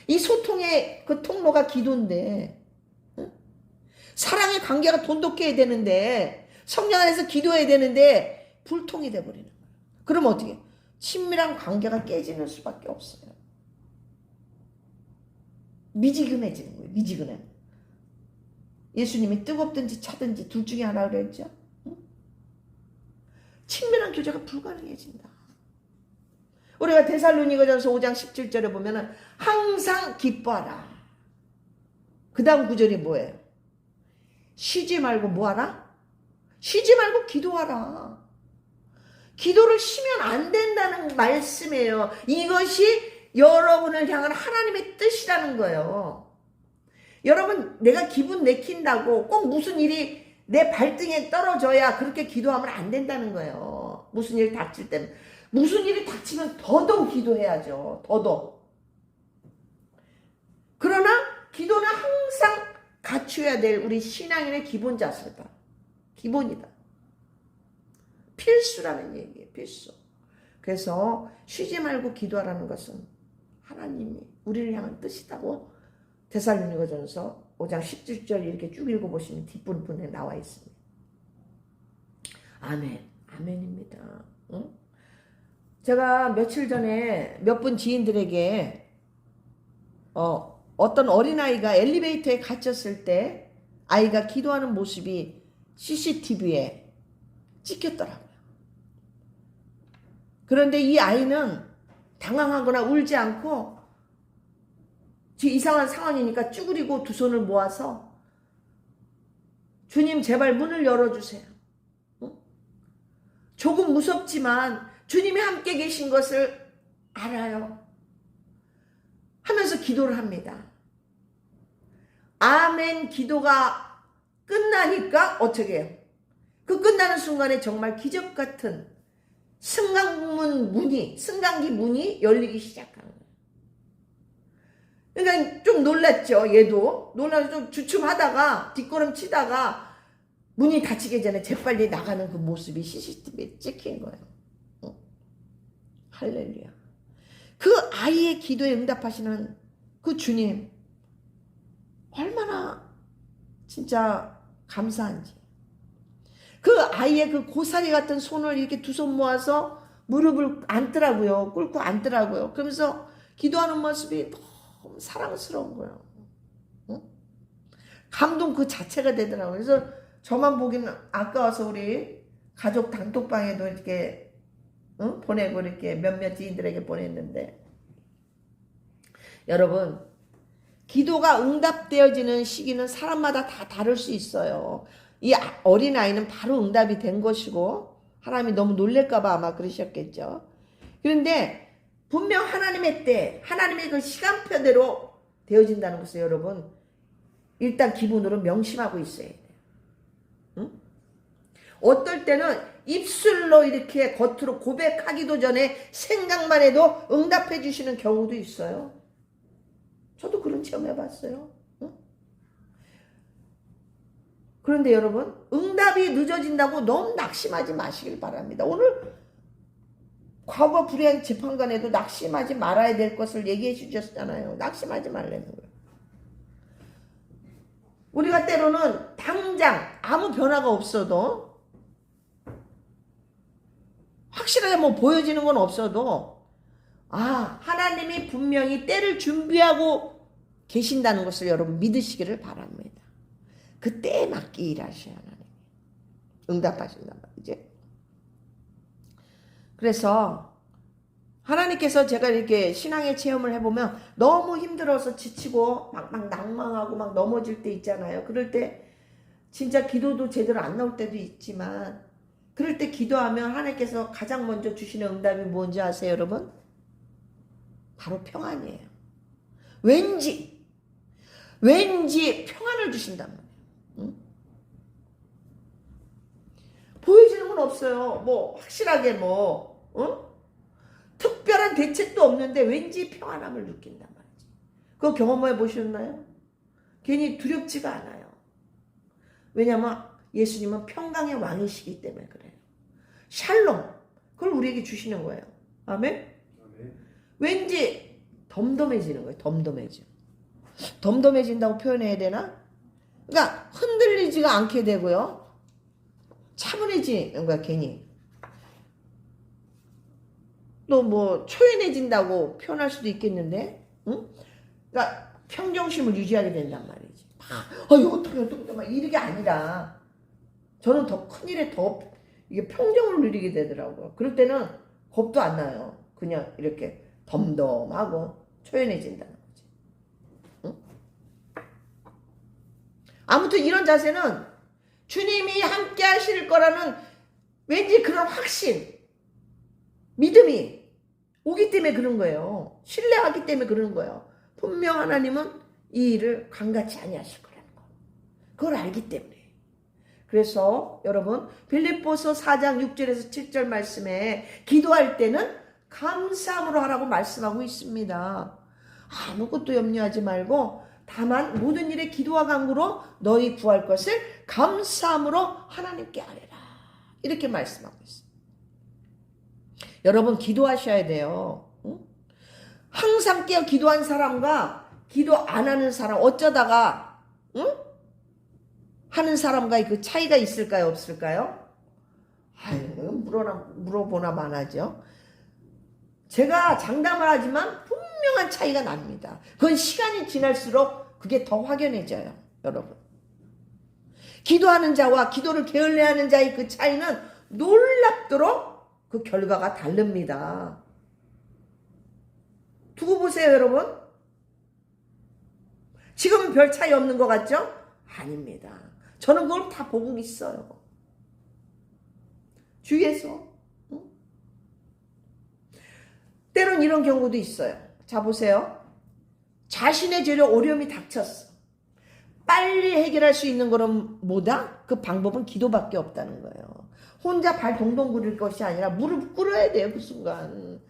이 소통의 그 통로가 기도인데, 응? 사랑의 관계가 돈독해야 되는데, 성령 안에서 기도해야 되는데 불통이 돼버리는 거예요. 그럼 어떻게? 친밀한 관계가 깨지는 수밖에 없어요. 미지근해지는 거예요. 미지근해. 예수님이 뜨겁든지 차든지 둘 중에 하나 그랬죠. 응? 친밀한 교제가 불가능해진다. 우리가 데살로니가전서 5장 17절에 보면은 항상 기뻐하라. 그 다음 구절이 뭐예요? 쉬지 말고 뭐하라? 쉬지 말고 기도하라. 기도를 쉬면 안 된다는 말씀이에요. 이것이 여러분을 향한 하나님의 뜻이라는 거예요. 여러분, 내가 기분 내킨다고 꼭 무슨 일이 내 발등에 떨어져야 그렇게 기도하면 안 된다는 거예요. 무슨 일 닥칠 때는. 무슨 일이 닥치면 더더욱 기도해야죠. 더더욱. 그러나 기도는 항상 갖춰야 될 우리 신앙인의 기본 자세다. 기본이다. 필수라는 얘기예요. 필수. 그래서 쉬지 말고 기도하라는 것은 하나님이 우리를 향한 뜻이다고 데살로니가전서 5장 17절 이렇게 쭉 읽어보시면 뒷부분에 나와 있습니다. 아멘. 아멘입니다. 응? 제가 며칠 전에 몇 분 지인들에게 어떤 어린아이가 엘리베이터에 갇혔을 때 아이가 기도하는 모습이 CCTV에 찍혔더라고요. 그런데 이 아이는 당황하거나 울지 않고 이상한 상황이니까 쭈그리고 두 손을 모아서 주님 제발 문을 열어주세요. 조금 무섭지만 주님이 함께 계신 것을 알아요. 하면서 기도를 합니다. 아멘 기도가 끝나니까 어떻게 해요? 그 끝나는 순간에 정말 기적 같은 승강기 문이 열리기 시작한 거예요. 그러니까 좀 놀랐죠. 얘도 놀라서 좀 주춤하다가 뒷걸음 치다가 문이 닫히기 전에 재빨리 나가는 그 모습이 CCTV에 찍힌 거예요. 할렐루야. 그 아이의 기도에 응답하시는 그 주님 얼마나 진짜 감사한지. 그 아이의 그 고사리 같은 손을 이렇게 두 손 모아서 무릎을 앉더라고요. 꿇고 앉더라고요. 그러면서 기도하는 모습이 너무 사랑스러운 거예요. 응? 감동 그 자체가 되더라고요. 그래서 저만 보기는 아까워서 우리 가족 단톡방에도 이렇게 보내고 이렇게 몇몇 지인들에게 보냈는데, 여러분 기도가 응답되어지는 시기는 사람마다 다 다를 수 있어요. 이 어린아이는 바로 응답이 된 것이고 하나님이 너무 놀랄까봐 아마 그러셨겠죠. 그런데 분명 하나님의 때, 하나님의 그 시간표대로 되어진다는 것을 여러분 일단 기본으로 명심하고 있어야 돼요. 응? 어떨 때는 입술로 이렇게 겉으로 고백하기도 전에 생각만 해도 응답해 주시는 경우도 있어요. 저도 그런 체험 해봤어요. 응? 그런데 여러분 응답이 늦어진다고 너무 낙심하지 마시길 바랍니다. 오늘 과거 불의한 재판관에도 낙심하지 말아야 될 것을 얘기해 주셨잖아요. 낙심하지 말라는 거예요. 우리가 때로는 당장 아무 변화가 없어도, 확실하게 뭐 보여지는 건 없어도, 하나님이 분명히 때를 준비하고 계신다는 것을 여러분 믿으시기를 바랍니다. 그 때에 맞게 일하셔야 하나님 응답하신단 말이지. 그래서 하나님께서, 제가 이렇게 신앙의 체험을 해보면 너무 힘들어서 지치고 막 낭망하고 막 넘어질 때 있잖아요. 그럴 때 진짜 기도도 제대로 안 나올 때도 있지만, 그럴 때 기도하면 하나님께서 가장 먼저 주시는 응답이 뭔지 아세요, 여러분? 바로 평안이에요. 왠지 평안을 주신단 말이에요. 응? 보여지는 건 없어요. 뭐 확실하게 특별한 대책도 없는데 왠지 평안함을 느낀단 말이지. 그거 경험해 보셨나요? 괜히 두렵지가 않아요. 왜냐하면 예수님은 평강의 왕이시기 때문에 그래요. 샬롬, 그걸 우리에게 주시는 거예요. 아멘? 왠지 덤덤해지는 거예요. 덤덤해진다고 표현해야 되나? 그러니까 흔들리지가 않게 되고요. 차분해지는 거야, 괜히. 또 뭐 초연해진다고 표현할 수도 있겠는데, 응? 그러니까 평정심을 유지하게 된단 말이지. 어떻게 막 이게 아니라, 저는 더 큰일에 이게 평정을 누리게 되더라고요. 그럴 때는 겁도 안 나요. 그냥 이렇게 덤덤하고 초연해진다는 거지. 응? 아무튼 이런 자세는 주님이 함께 하실 거라는 왠지 그런 확신, 믿음이 오기 때문에 그런 거예요. 신뢰하기 때문에 그러는 거예요. 분명 하나님은 이 일을 강같이 아니하실 거라는 거. 그걸 알기 때문에. 그래서 여러분, 빌립보서 4장 6절에서 7절 말씀에 기도할 때는 감사함으로 하라고 말씀하고 있습니다. 아무것도 염려하지 말고 다만 모든 일에 기도와 간구로 너희 구할 것을 감사함으로 하나님께 아뢰라. 이렇게 말씀하고 있습니다. 여러분, 기도하셔야 돼요. 응? 항상 깨어 기도한 사람과 기도 안 하는 사람, 어쩌다가 하는 사람과 그 차이가 있을까요, 없을까요? 물어보나 마나죠. 제가 장담을 하지만 분명한 차이가 납니다. 그건 시간이 지날수록 그게 더 확연해져요, 여러분. 기도하는 자와 기도를 게을리하는 자의 그 차이는 놀랍도록 그 결과가 다릅니다. 두고 보세요, 여러분. 지금 별 차이 없는 것 같죠? 아닙니다. 저는 그걸 다 보고 있어요. 주위에서. 때론 이런 경우도 있어요. 자, 보세요. 자신의 죄로 어려움이 닥쳤어. 빨리 해결할 수 있는 거는 뭐다? 그 방법은 기도밖에 없다는 거예요. 혼자 발 동동 구릴 것이 아니라 무릎 꿇어야 돼요, 그 순간.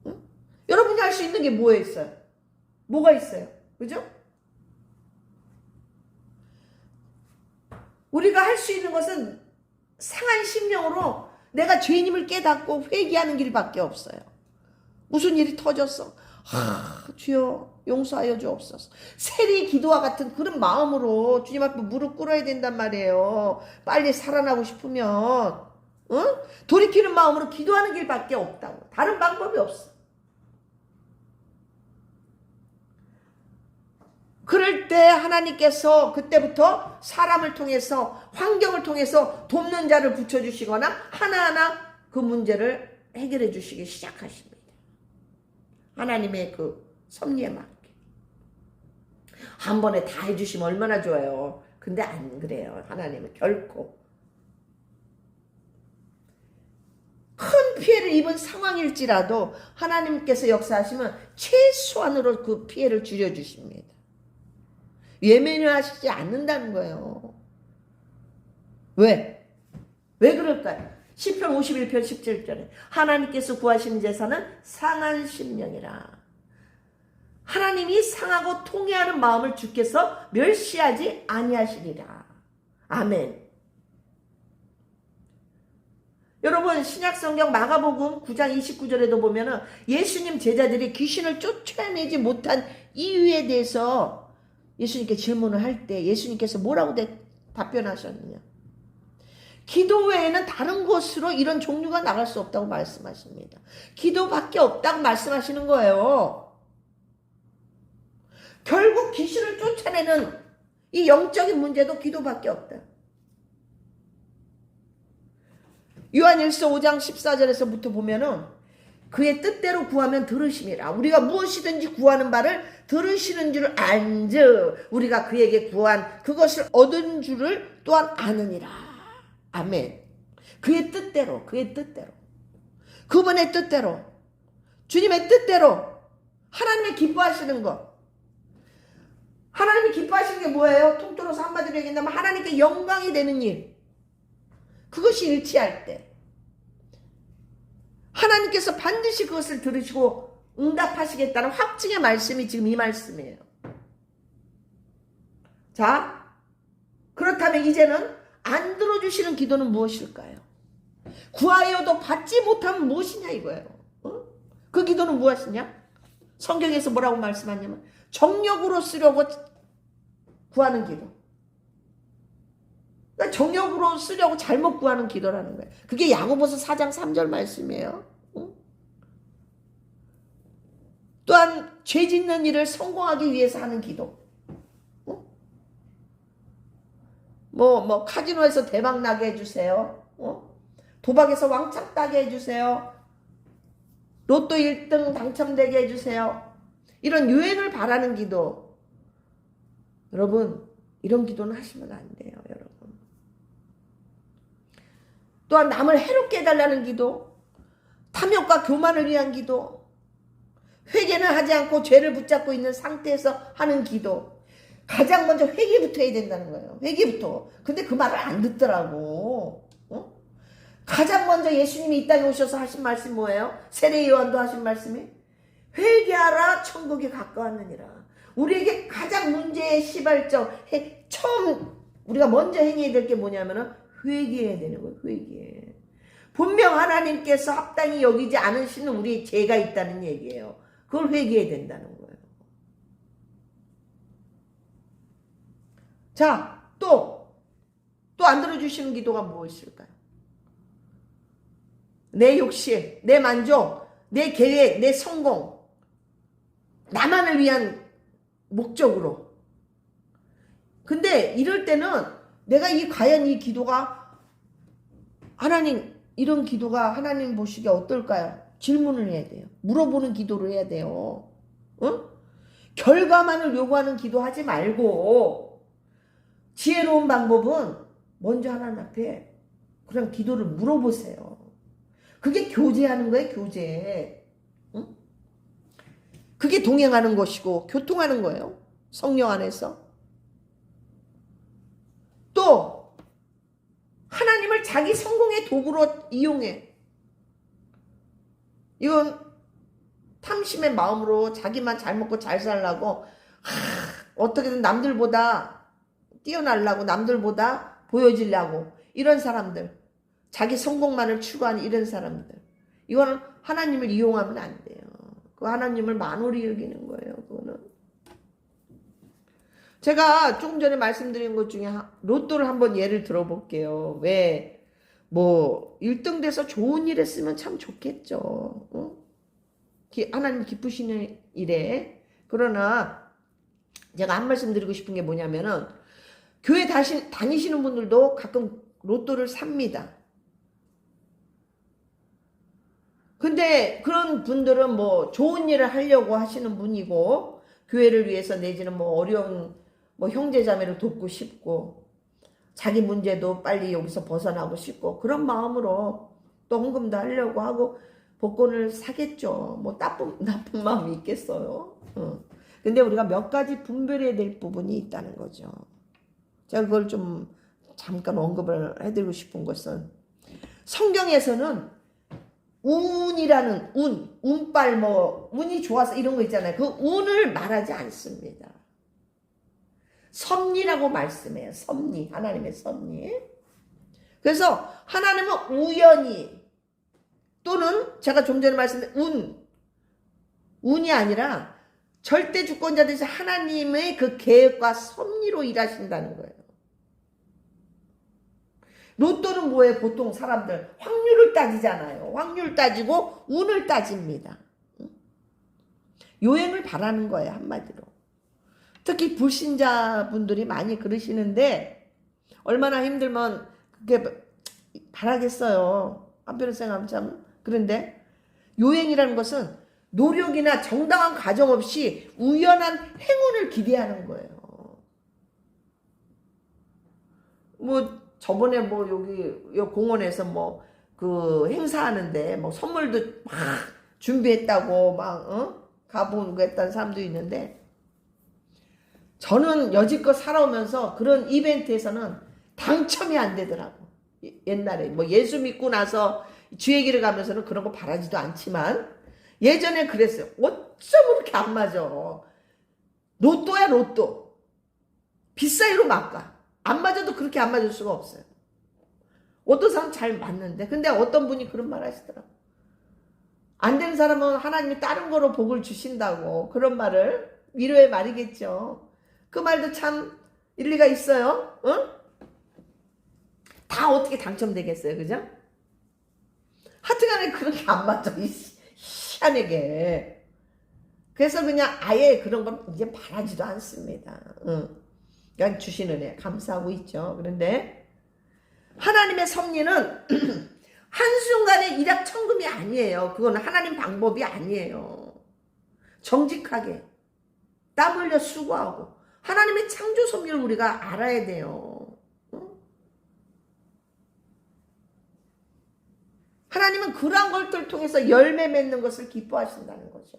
응? 여러분이 할 수 있는 게 뭐에 있어요? 뭐가 있어요? 그죠? 우리가 할 수 있는 것은 상한 심령으로 내가 죄인임을 깨닫고 회개하는 길밖에 없어요. 무슨 일이 터졌어? 주여 용서하여 주옵소서. 세리 기도와 같은 그런 마음으로 주님 앞에 무릎 꿇어야 된단 말이에요. 빨리 살아나고 싶으면. 응? 돌이키는 마음으로 기도하는 길밖에 없다고. 다른 방법이 없어. 그럴 때 하나님께서 그때부터 사람을 통해서, 환경을 통해서 돕는 자를 붙여주시거나 하나하나 그 문제를 해결해 주시기 시작하십니다. 하나님의 그 섭리에 맞게. 한 번에 다 해주시면 얼마나 좋아요. 근데 안 그래요. 하나님은 결코. 큰 피해를 입은 상황일지라도 하나님께서 역사하시면 최소한으로 그 피해를 줄여주십니다. 외면하시지 않는다는 거예요. 왜? 왜 그럴까요? 시편 51편 17절에 하나님께서 구하시는 제사는 상한 심령이라. 하나님이 상하고 통회하는 마음을 주께서 멸시하지 아니하시리라. 아멘. 여러분 신약성경 마가복음 9장 29절에도 보면은 예수님 제자들이 귀신을 쫓아내지 못한 이유에 대해서 예수님께 질문을 할 때 예수님께서 뭐라고 답변하셨느냐. 기도 외에는 다른 곳으로 이런 종류가 나갈 수 없다고 말씀하십니다. 기도밖에 없다고 말씀하시는 거예요. 결국 귀신을 쫓아내는 이 영적인 문제도 기도밖에 없다. 요한일서 5장 14절에서부터 보면은 그의 뜻대로 구하면 들으심이라. 우리가 무엇이든지 구하는 바를 들으시는 줄 안즉 우리가 그에게 구한 그것을 얻은 줄을 또한 아느니라. 아멘. 그의 뜻대로, 그의 뜻대로, 그분의 뜻대로, 주님의 뜻대로, 하나님이 기뻐하시는 것. 하나님이 기뻐하시는 게 뭐예요? 통틀어서 한마디로 얘기한다면 하나님께 영광이 되는 일. 그것이 일치할 때 하나님께서 반드시 그것을 들으시고 응답하시겠다는 확증의 말씀이 지금 이 말씀이에요. 자, 그렇다면 이제는 안 들어주시는 기도는 무엇일까요? 구하여도 받지 못하면 무엇이냐 이거예요. 그 기도는 무엇이냐? 성경에서 뭐라고 말씀하냐면 정력으로 쓰려고 구하는 기도. 그러니까 정력으로 쓰려고 잘못 구하는 기도라는 거예요. 그게 야고보서 4장 3절 말씀이에요. 또한 죄 짓는 일을 성공하기 위해서 하는 기도. 카지노에서 대박 나게 해주세요. 도박에서 왕창 따게 해주세요. 로또 1등 당첨되게 해주세요. 이런 유행을 바라는 기도. 여러분, 이런 기도는 하시면 안 돼요, 여러분. 또한 남을 해롭게 해달라는 기도, 탐욕과 교만을 위한 기도, 회개는 하지 않고 죄를 붙잡고 있는 상태에서 하는 기도. 가장 먼저 회개부터 해야 된다는 거예요. 회개부터. 근데 그 말을 안 듣더라고. 가장 먼저 예수님이 이 땅에 오셔서 하신 말씀이 뭐예요? 세례 요한도 하신 말씀이 회개하라 천국이 가까웠느니라. 우리에게 가장 문제의 시발적 처음 우리가 먼저 행해야 될 게 뭐냐면은 회개해야 되는 거예요. 회개. 분명 하나님께서 합당히 여기지 않으시는 우리의 죄가 있다는 얘기예요. 그걸 회개해야 된다는 거예요. 자, 또 안 들어주시는 기도가 무엇일까요? 내 욕심, 내 만족, 내 계획, 내 성공, 나만을 위한 목적으로. 근데 이럴 때는 내가 과연 이 기도가 하나님, 이런 기도가 하나님 보시기에 어떨까요? 질문을 해야 돼요. 물어보는 기도를 해야 돼요. 결과만을 요구하는 기도하지 말고 지혜로운 방법은 먼저 하나님 앞에 그냥 기도를 물어보세요. 그게 교제하는 거예요, 교제. 그게 동행하는 것이고 교통하는 거예요. 성령 안에서. 또 하나님을 자기 성공의 도구로 이용해. 이건 탐심의 마음으로 자기만 잘 먹고 잘 살라고 어떻게든 남들보다 뛰어나려고 남들보다 보여지려고 이런 사람들, 자기 성공만을 추구하는 이런 사람들, 이거는 하나님을 이용하면 안 돼요. 그 하나님을 만홀히 여기는 거예요. 그거는. 제가 조금 전에 말씀드린 것 중에 로또를 한번 예를 들어볼게요. 왜 1등 돼서 좋은 일 했으면 참 좋겠죠. 하나님 기쁘시는 일에. 그러나 제가 한 말씀 드리고 싶은 게 뭐냐면은 교회 다니시는 분들도 가끔 로또를 삽니다. 근데 그런 분들은 좋은 일을 하려고 하시는 분이고 교회를 위해서 내지는 어려운 형제자매를 돕고 싶고 자기 문제도 빨리 여기서 벗어나고 싶고 그런 마음으로 또 헌금도 하려고 하고 복권을 사겠죠. 나쁜 마음이 있겠어요. 근데 우리가 몇 가지 분별해야 될 부분이 있다는 거죠. 제가 그걸 좀 잠깐 언급을 해드리고 싶은 것은 성경에서는 운이라는 운빨 운이 좋아서 이런 거 있잖아요. 그 운을 말하지 않습니다. 섭리라고 말씀해요. 섭리, 하나님의 섭리. 그래서 하나님은 우연히 또는 제가 좀 전에 말씀드린 운이 아니라 절대 주권자들이 하나님의 그 계획과 섭리로 일하신다는 거예요. 로또는 뭐예요? 보통 사람들 확률을 따지잖아요. 확률 따지고 운을 따집니다. 요행을 바라는 거예요, 한마디로. 특히 불신자분들이 많이 그러시는데 얼마나 힘들면 그게 바라겠어요. 한편으로 생각하면 참 그런데 요행이라는 것은 노력이나 정당한 과정 없이 우연한 행운을 기대하는 거예요. 뭐 저번에 뭐 여기 공원에서 뭐 그 행사하는데 뭐 선물도 막 준비했다고 막 가보고 했다는 사람도 있는데 저는 여지껏 살아오면서 그런 이벤트에서는 당첨이 안 되더라고. 옛날에 뭐 예수 믿고 나서 주의 길을 가면서는 그런 거 바라지도 않지만 예전에 그랬어요. 어쩜 그렇게 안 맞아. 로또야 로또. 빗사이로 막가. 안 맞아도 그렇게 안 맞을 수가 없어요. 어떤 사람 잘 맞는데 근데 어떤 분이 그런 말 하시더라고. 안 되는 사람은 하나님이 다른 거로 복을 주신다고. 그런 말을 위로의 말이겠죠. 그 말도 참 일리가 있어요. 응? 다 어떻게 당첨되겠어요. 그죠? 하여튼간에 그런 게 안 맞아. 희한하게. 그래서 그냥 아예 그런 건 이제 바라지도 않습니다. 응. 그냥 주시는 애 감사하고 있죠. 그런데 하나님의 섭리는 한순간의 일확천금이 아니에요. 그건 하나님 방법이 아니에요. 정직하게 땀 흘려 수고하고 하나님의 창조 섭리를 우리가 알아야 돼요. 하나님은 그러한 것들을 통해서 열매 맺는 것을 기뻐하신다는 거죠.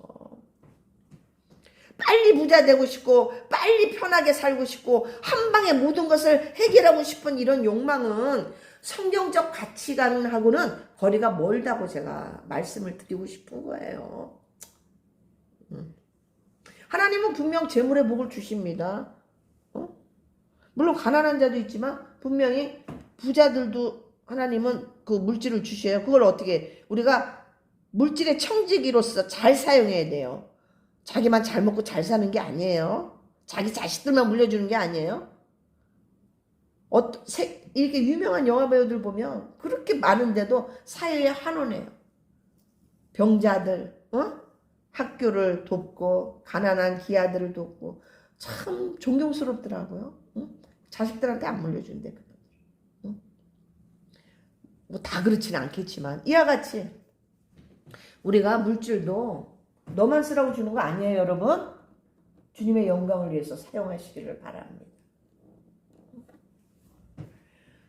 빨리 부자 되고 싶고 빨리 편하게 살고 싶고 한 방에 모든 것을 해결하고 싶은 이런 욕망은 성경적 가치관하고는 거리가 멀다고 제가 말씀을 드리고 싶은 거예요. 하나님은 분명 재물의 복을 주십니다. 물론 가난한 자도 있지만 분명히 부자들도 하나님은 그 물질을 주셔요. 그걸 어떻게 우리가 물질의 청지기로서 잘 사용해야 돼요. 자기만 잘 먹고 잘 사는 게 아니에요. 자기 자식들만 물려주는 게 아니에요. 이렇게 유명한 영화배우들 보면 그렇게 많은데도 사회에 한원해요. 병자들, 학교를 돕고 가난한 기아들을 돕고 참 존경스럽더라고요. 자식들한테 안 물려준대. 뭐 다 그렇지는 않겠지만 이와 같이 우리가 물질도 너만 쓰라고 주는 거 아니에요, 여러분. 주님의 영광을 위해서 사용하시기를 바랍니다.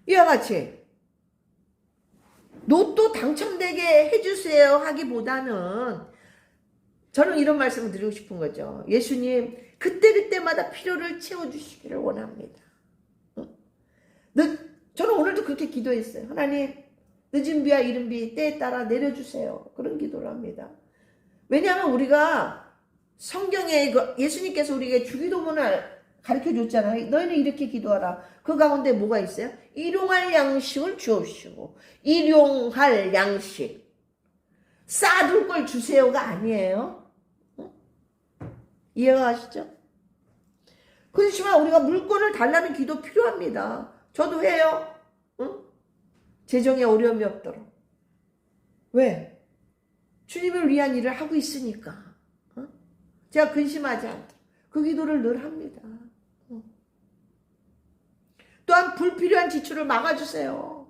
이와 같이 로또 당첨되게 해주세요 하기보다는 저는 이런 말씀을 드리고 싶은 거죠. 예수님 그때그때마다 필요를 채워주시기를 원합니다. 저는 오늘도 그렇게 기도했어요. 하나님 늦은 비와 이른 비 때에 따라 내려주세요. 그런 기도를 합니다. 왜냐하면 우리가 성경에 예수님께서 우리에게 주기도문을 가르쳐줬잖아요. 너희는 이렇게 기도하라. 그 가운데 뭐가 있어요? 일용할 양식을 주옵시고 일용할 양식 쌓아둘 걸 주세요가 아니에요. 이해가 가시죠? 그렇지만 우리가 물건을 달라는 기도 필요합니다. 저도 해요. 재정에 어려움이 없도록. 왜? 주님을 위한 일을 하고 있으니까. 제가 근심하지 않도록 그 기도를 늘 합니다. 또한 불필요한 지출을 막아주세요.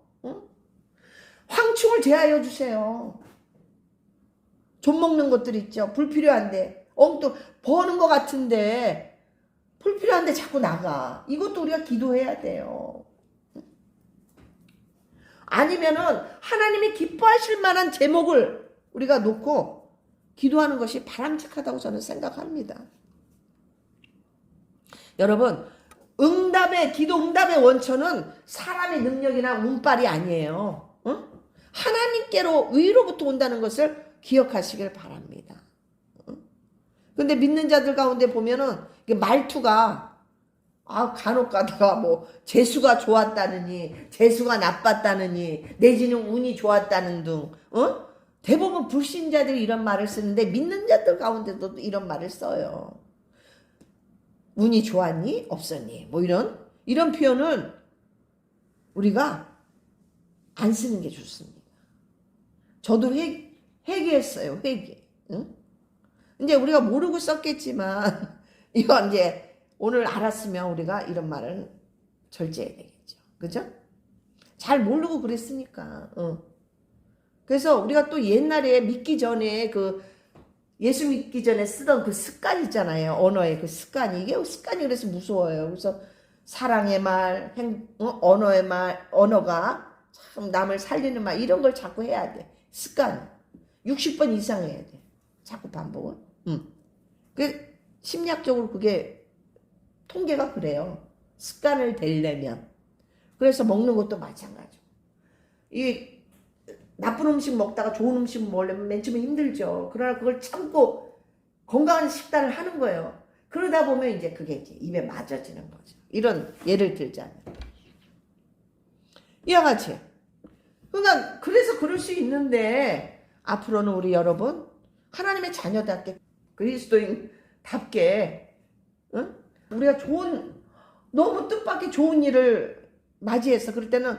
황충을 제하여 주세요. 좀 먹는 것들 있죠. 불필요한데 또 버는 것 같은데 불필요한데 자꾸 나가. 이것도 우리가 기도해야 돼요. 아니면은 하나님이 기뻐하실 만한 제목을 우리가 놓고 기도하는 것이 바람직하다고 저는 생각합니다. 여러분, 기도 응답의 원천은 사람의 능력이나 운빨이 아니에요. 하나님께로 위로부터 온다는 것을 기억하시길 바랍니다. 근데 믿는 자들 가운데 보면은 말투가 간혹 가다가 뭐 재수가 좋았다느니 재수가 나빴다느니 내지는 운이 좋았다는 등 대부분 불신자들이 이런 말을 쓰는데 믿는 자들 가운데도 이런 말을 써요. 운이 좋았니? 없었니? 뭐 이런 표현은 우리가 안 쓰는 게 좋습니다. 저도 회개했어요. 회개. 이제 우리가 모르고 썼겠지만 이거 이제 오늘 알았으면 우리가 이런 말을 절제해야 되겠죠. 그죠? 잘 모르고 그랬으니까. 그래서 우리가 또 옛날에 믿기 전에 예수 믿기 전에 쓰던 그 습관 있잖아요. 언어의 그 습관이. 이게 습관이 그래서 무서워요. 그래서 사랑의 말, 언어의 말, 언어가 참 남을 살리는 말 이런 걸 자꾸 해야 돼. 습관. 60번 이상 해야 돼. 자꾸 반복을. 심리학적으로 그게 통계가 그래요. 습관을 들려면. 그래서 먹는 것도 마찬가지고. 이 나쁜 음식 먹다가 좋은 음식 먹으려면 맨 처음에 힘들죠. 그러나 그걸 참고 건강한 식단을 하는 거예요. 그러다 보면 이제 그게 이제 입에 맞아지는 거죠. 이런 예를 들자면. 이와 같이. 그러니까 그래서 그럴 수 있는데 앞으로는 우리 여러분 하나님의 자녀답게 그리스도인답게 우리가 너무 뜻밖의 좋은 일을 맞이해서 그럴 때는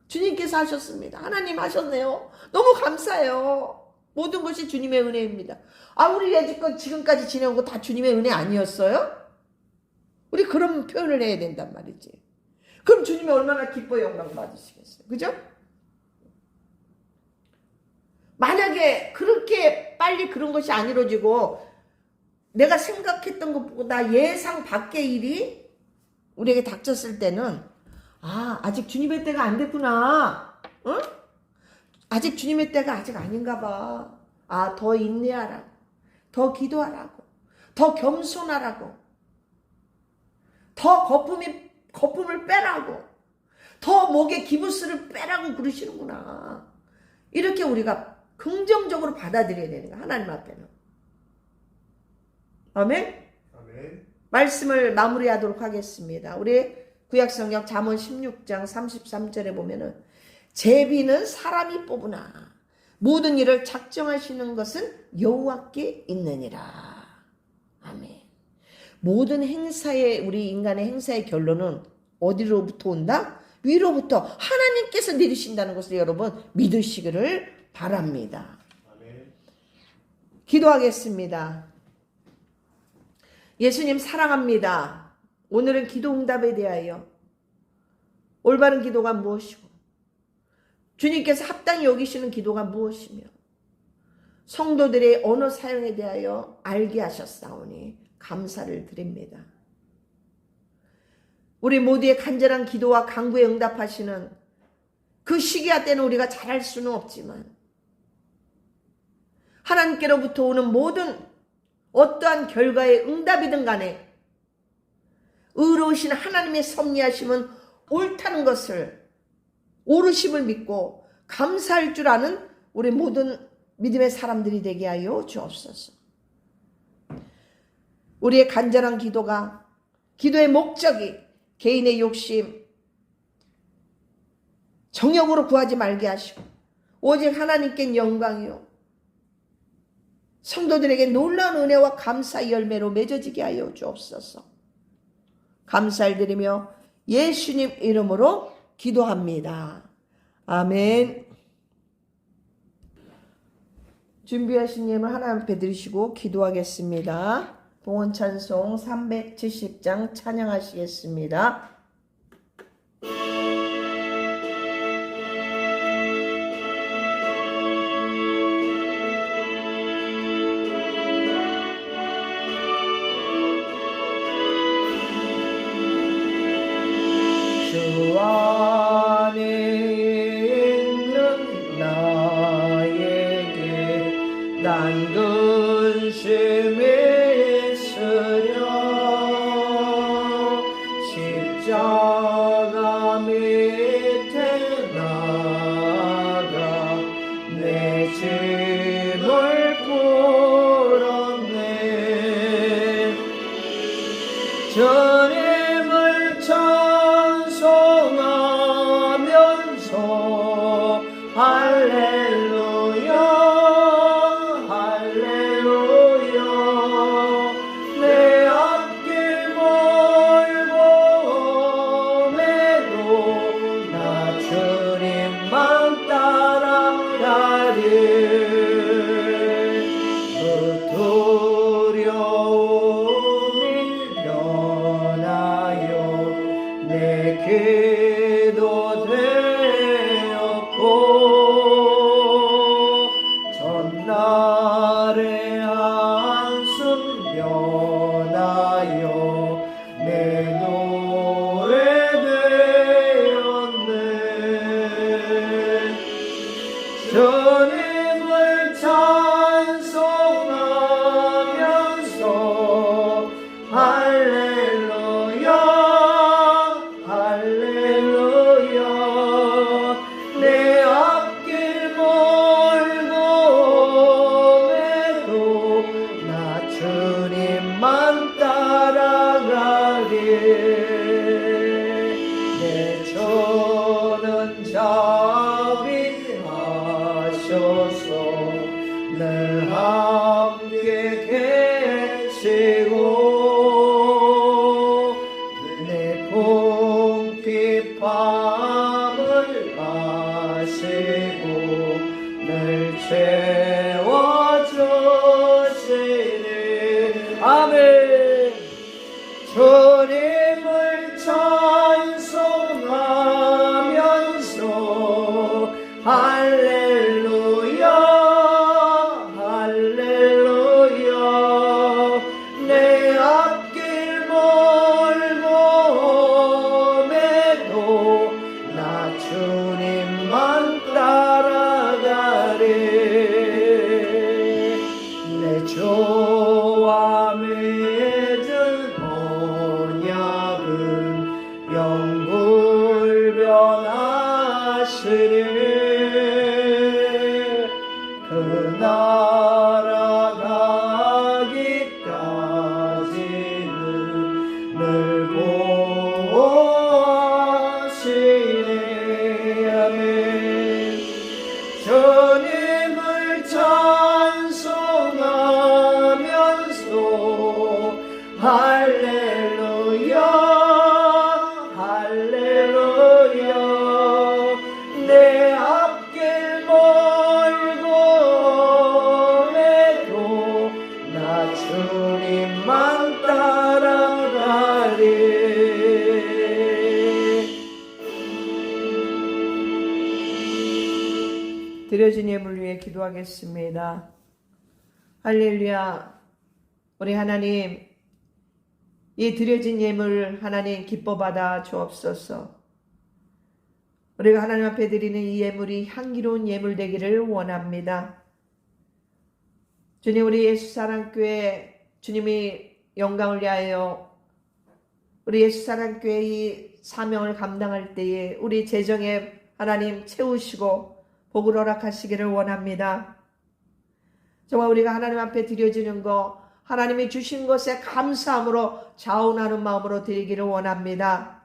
주님께서 하셨습니다. 하나님 하셨네요. 너무 감사해요. 모든 것이 주님의 은혜입니다. 우리 여지껏 지금까지 지내온 거 다 주님의 은혜 아니었어요? 우리 그런 표현을 해야 된단 말이지. 그럼 주님이 얼마나 기뻐 영광 받으시겠어요. 그죠? 만약에 그렇게 빨리 그런 것이 안 이루어지고 내가 생각했던 것보다 예상 밖의 일이 우리에게 닥쳤을 때는 아직 주님의 때가 안 됐구나. 아직 주님의 때가 아직 아닌가 봐. 더 인내하라고. 더 기도하라고. 더 겸손하라고. 더 거품을 빼라고. 더 목에 기부스를 빼라고 그러시는구나. 이렇게 우리가 긍정적으로 받아들여야 되는 거야. 하나님 앞에는. 아멘? 아멘. 말씀을 마무리하도록 하겠습니다. 우리 구약성경 잠언 16장 33절에 보면은 제비는 사람이 뽑으나 모든 일을 작정하시는 것은 여호와께 있느니라. 아멘. 모든 우리 인간의 행사의 결론은 어디로부터 온다? 위로부터 하나님께서 내리신다는 것을 여러분 믿으시기를 바랍니다. 아멘. 기도하겠습니다. 예수님 사랑합니다. 오늘은 기도 응답에 대하여 올바른 기도가 무엇이고 주님께서 합당히 여기시는 기도가 무엇이며 성도들의 언어 사용에 대하여 알게 하셨사오니 감사를 드립니다. 우리 모두의 간절한 기도와 간구에 응답하시는 그 시기와 때는 우리가 잘할 수는 없지만 하나님께로부터 오는 모든 어떠한 결과의 응답이든 간에 의로우신 하나님의 섭리하심은 옳다는 것을 옳으심을 믿고 감사할 줄 아는 우리 모든 믿음의 사람들이 되게 하여 주옵소서. 우리의 간절한 기도가 기도의 목적이 개인의 욕심 정욕으로 구하지 말게 하시고 오직 하나님께 영광이요 성도들에게 놀라운 은혜와 감사의 열매로 맺어지게 하여 주옵소서. 감사를 드리며 예수님 이름으로 기도합니다. 아멘. 준비하신 예물 하나님 앞에 드리시고 기도하겠습니다. 봉헌찬송 370장 찬양하시겠습니다. 주 안에 있는 나에게 난 근심이 있으려 십자가 밑에 나가 내 짐을 풀었네. 주님을 주님을 찬송하면서 할렐루야 할렐루야 내 앞길 멀고 험해도 나 주님만 따라가리 내 주와 맺은 언약은 영불변하시리 그 나라 가기까지는 늘 보시네 아멘 주님을 찬송하면서 할렐루야 할렐루야 내 앞길 멀고 해도 나 주님만 따라가리 드려진 예물 위해 기도하겠습니다. 할렐루야. 우리 하나님, 이 드려진 예물 하나님 기뻐 받아 주옵소서. 우리가 하나님 앞에 드리는 이 예물이 향기로운 예물 되기를 원합니다. 주님, 우리 예수사랑교회 주님이 영광을 위하여 우리 예수사랑교회 이 사명을 감당할 때에 우리 재정에 하나님 채우시고 복을 허락하시기를 원합니다. 정말 우리가 하나님 앞에 드려지는 거 하나님이 주신 것에 감사함으로 자원하는 마음으로 드리기를 원합니다.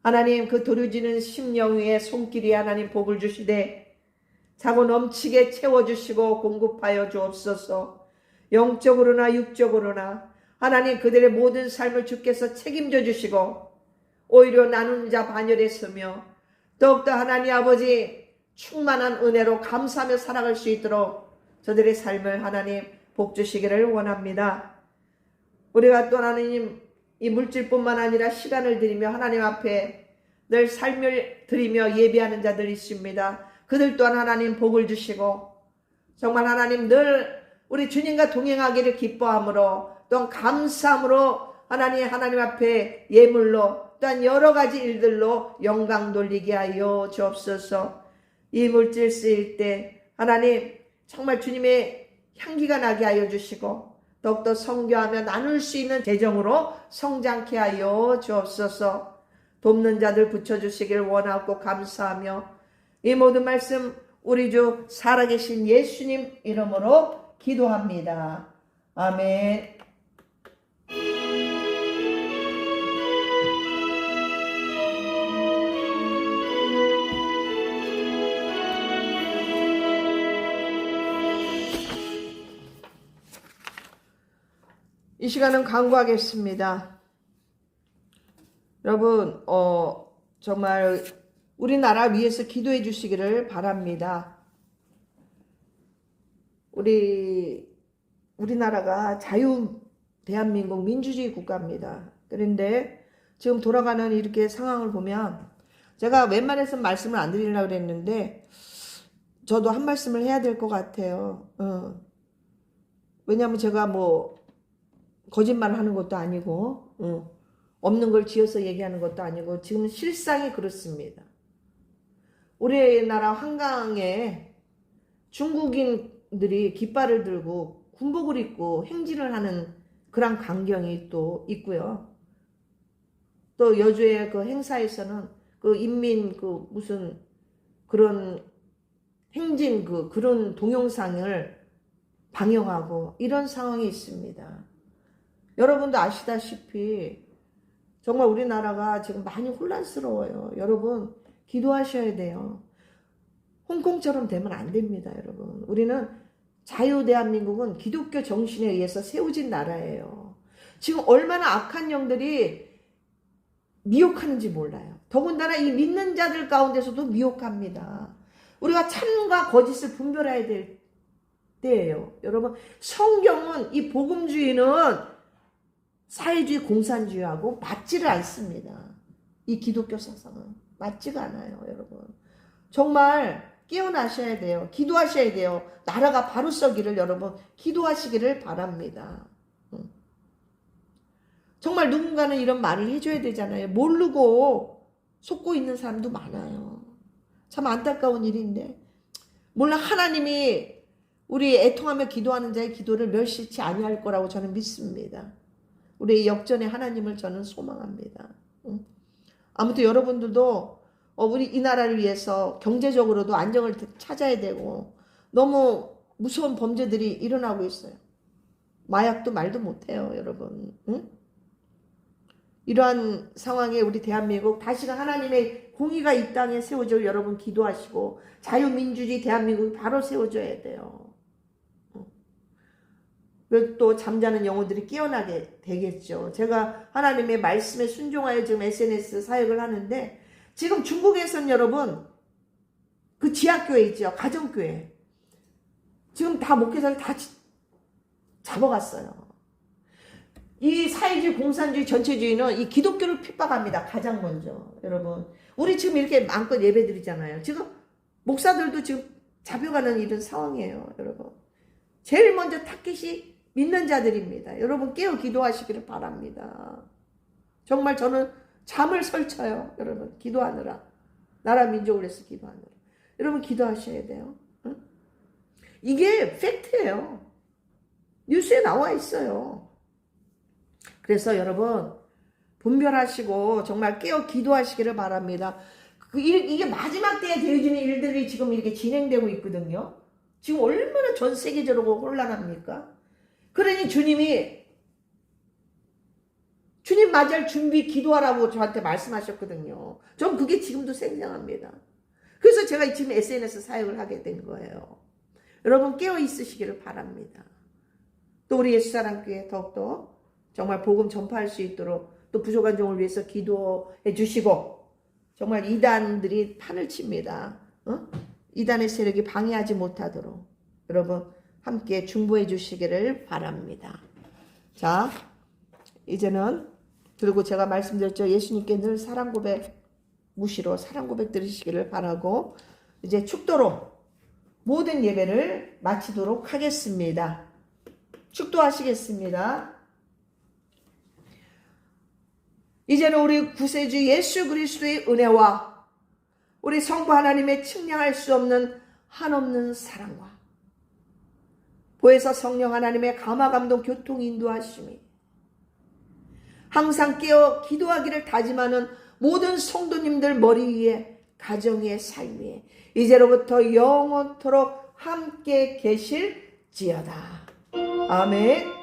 하나님 그 드려지는 심령 위에 손길이 하나님 복을 주시되 차고 넘치게 채워주시고 공급하여 주옵소서. 영적으로나 육적으로나 하나님 그들의 모든 삶을 주께서 책임져 주시고 오히려 나누는 자 반열했으며 더욱더 하나님 아버지 충만한 은혜로 감사하며 살아갈 수 있도록 저들의 삶을 하나님 복 주시기를 원합니다. 우리가 또 하나님 이 물질뿐만 아니라 시간을 드리며 하나님 앞에 늘 삶을 드리며 예배하는 자들이 있습니다. 그들 또한 하나님 복을 주시고 정말 하나님 늘 우리 주님과 동행하기를 기뻐함으로 또한 감사함으로 하나님 앞에 예물로 또한 여러 가지 일들로 영광 돌리게 하여 주옵소서. 이 물질 쓰일 때 하나님 정말 주님의 향기가 나게 하여 주시고 더욱더 선교하며 나눌 수 있는 재정으로 성장케 하여 주옵소서. 돕는 자들 붙여주시길 원하고 감사하며 이 모든 말씀 우리 주 살아계신 예수님 이름으로 기도합니다. 아멘. 이 시간은 간구하겠습니다. 여러분, 정말 우리나라 위해서 기도해 주시기를 바랍니다. 우리나라가 대한민국 민주주의 국가입니다. 그런데 지금 돌아가는 이렇게 상황을 보면 제가 웬만해서는 말씀을 안 드리려고 그랬는데 저도 한 말씀을 해야 될 것 같아요. 왜냐하면 제가 뭐 거짓말을 하는 것도 아니고 없는 걸 지어서 얘기하는 것도 아니고 지금 실상이 그렇습니다. 우리나라 한강에 중국인들이 깃발을 들고 군복을 입고 행진을 하는 그런 광경이 또 있고요. 또 여주의 그 행사에서는 그 인민 그 무슨 그런 행진 그런 동영상을 방영하고 이런 상황이 있습니다. 여러분도 아시다시피 정말 우리나라가 지금 많이 혼란스러워요. 여러분 기도하셔야 돼요. 홍콩처럼 되면 안 됩니다. 여러분 우리는 자유대한민국은 기독교 정신에 의해서 세워진 나라예요. 지금 얼마나 악한 영들이 미혹하는지 몰라요. 더군다나 이 믿는 자들 가운데서도 미혹합니다. 우리가 참과 거짓을 분별해야 될 때예요. 여러분 성경은 이 복음주의는 사회주의 공산주의하고 맞지를 않습니다. 이 기독교 사상은 맞지가 않아요, 여러분. 정말 깨어나셔야 돼요. 기도하셔야 돼요. 나라가 바로 서기를 여러분 기도하시기를 바랍니다. 정말 누군가는 이런 말을 해줘야 되잖아요. 모르고 속고 있는 사람도 많아요. 참 안타까운 일인데 물론 하나님이 우리 애통하며 기도하는 자의 기도를 멸시치 아니할 거라고 저는 믿습니다. 우리의 역전의 하나님을 저는 소망합니다. 아무튼 여러분들도 우리 이 나라를 위해서 경제적으로도 안정을 찾아야 되고 너무 무서운 범죄들이 일어나고 있어요. 마약도 말도 못해요, 여러분. 응? 이러한 상황에 우리 대한민국 다시금 하나님의 공의가 이 땅에 세워져 여러분 기도하시고 자유민주주의 대한민국이 바로 세워져야 돼요. 또 잠자는 영혼들이 깨어나게 되겠죠. 제가 하나님의 말씀에 순종하여 지금 SNS 사역을 하는데 지금 중국에서는 여러분 그 지하교회 있죠. 가정교회. 지금 다 목회자를 다 잡아갔어요. 이 사회주의 공산주의 전체주의는 이 기독교를 핍박합니다. 가장 먼저. 여러분 우리 지금 이렇게 마음껏 예배 드리잖아요. 지금 목사들도 지금 잡혀가는 이런 상황이에요. 여러분 제일 먼저 타겟이 믿는 자들입니다. 여러분 깨어 기도하시기를 바랍니다. 정말 저는 잠을 설쳐요. 여러분 기도하느라. 나라 민족을 위해서 기도하느라. 여러분 기도하셔야 돼요. 응? 이게 팩트예요. 뉴스에 나와 있어요. 그래서 여러분 분별하시고 정말 깨어 기도하시기를 바랍니다. 이게 마지막 때에 되어지는 일들이 지금 이렇게 진행되고 있거든요. 지금 얼마나 전 세계적으로 혼란합니까? 그러니 주님 맞이할 준비 기도하라고 저한테 말씀하셨거든요. 전 그게 지금도 생생합니다. 그래서 제가 지금 SNS 사역을 하게 된 거예요. 여러분 깨어 있으시기를 바랍니다. 또 우리 예수사랑교회 더욱더 정말 복음 전파할 수 있도록 또 부족한 종을 위해서 기도해 주시고 정말 이단들이 판을 칩니다. 이단의 세력이 방해하지 못하도록 여러분 함께 중보해 주시기를 바랍니다. 자, 이제는 그리고 제가 말씀드렸죠. 예수님께 늘 사랑 고백 무시로 사랑 고백 들으시기를 바라고 이제 축도로 모든 예배를 마치도록 하겠습니다. 축도하시겠습니다. 이제는 우리 구세주 예수 그리스도의 은혜와 우리 성부 하나님의 측량할 수 없는 한없는 사랑과 보혜사 성령 하나님의 감화감동 교통 인도하심이 항상 깨어 기도하기를 다짐하는 모든 성도님들 머리 위에 가정 위에 삶 위에 이제로부터 영원토록 함께 계실지어다. 아멘.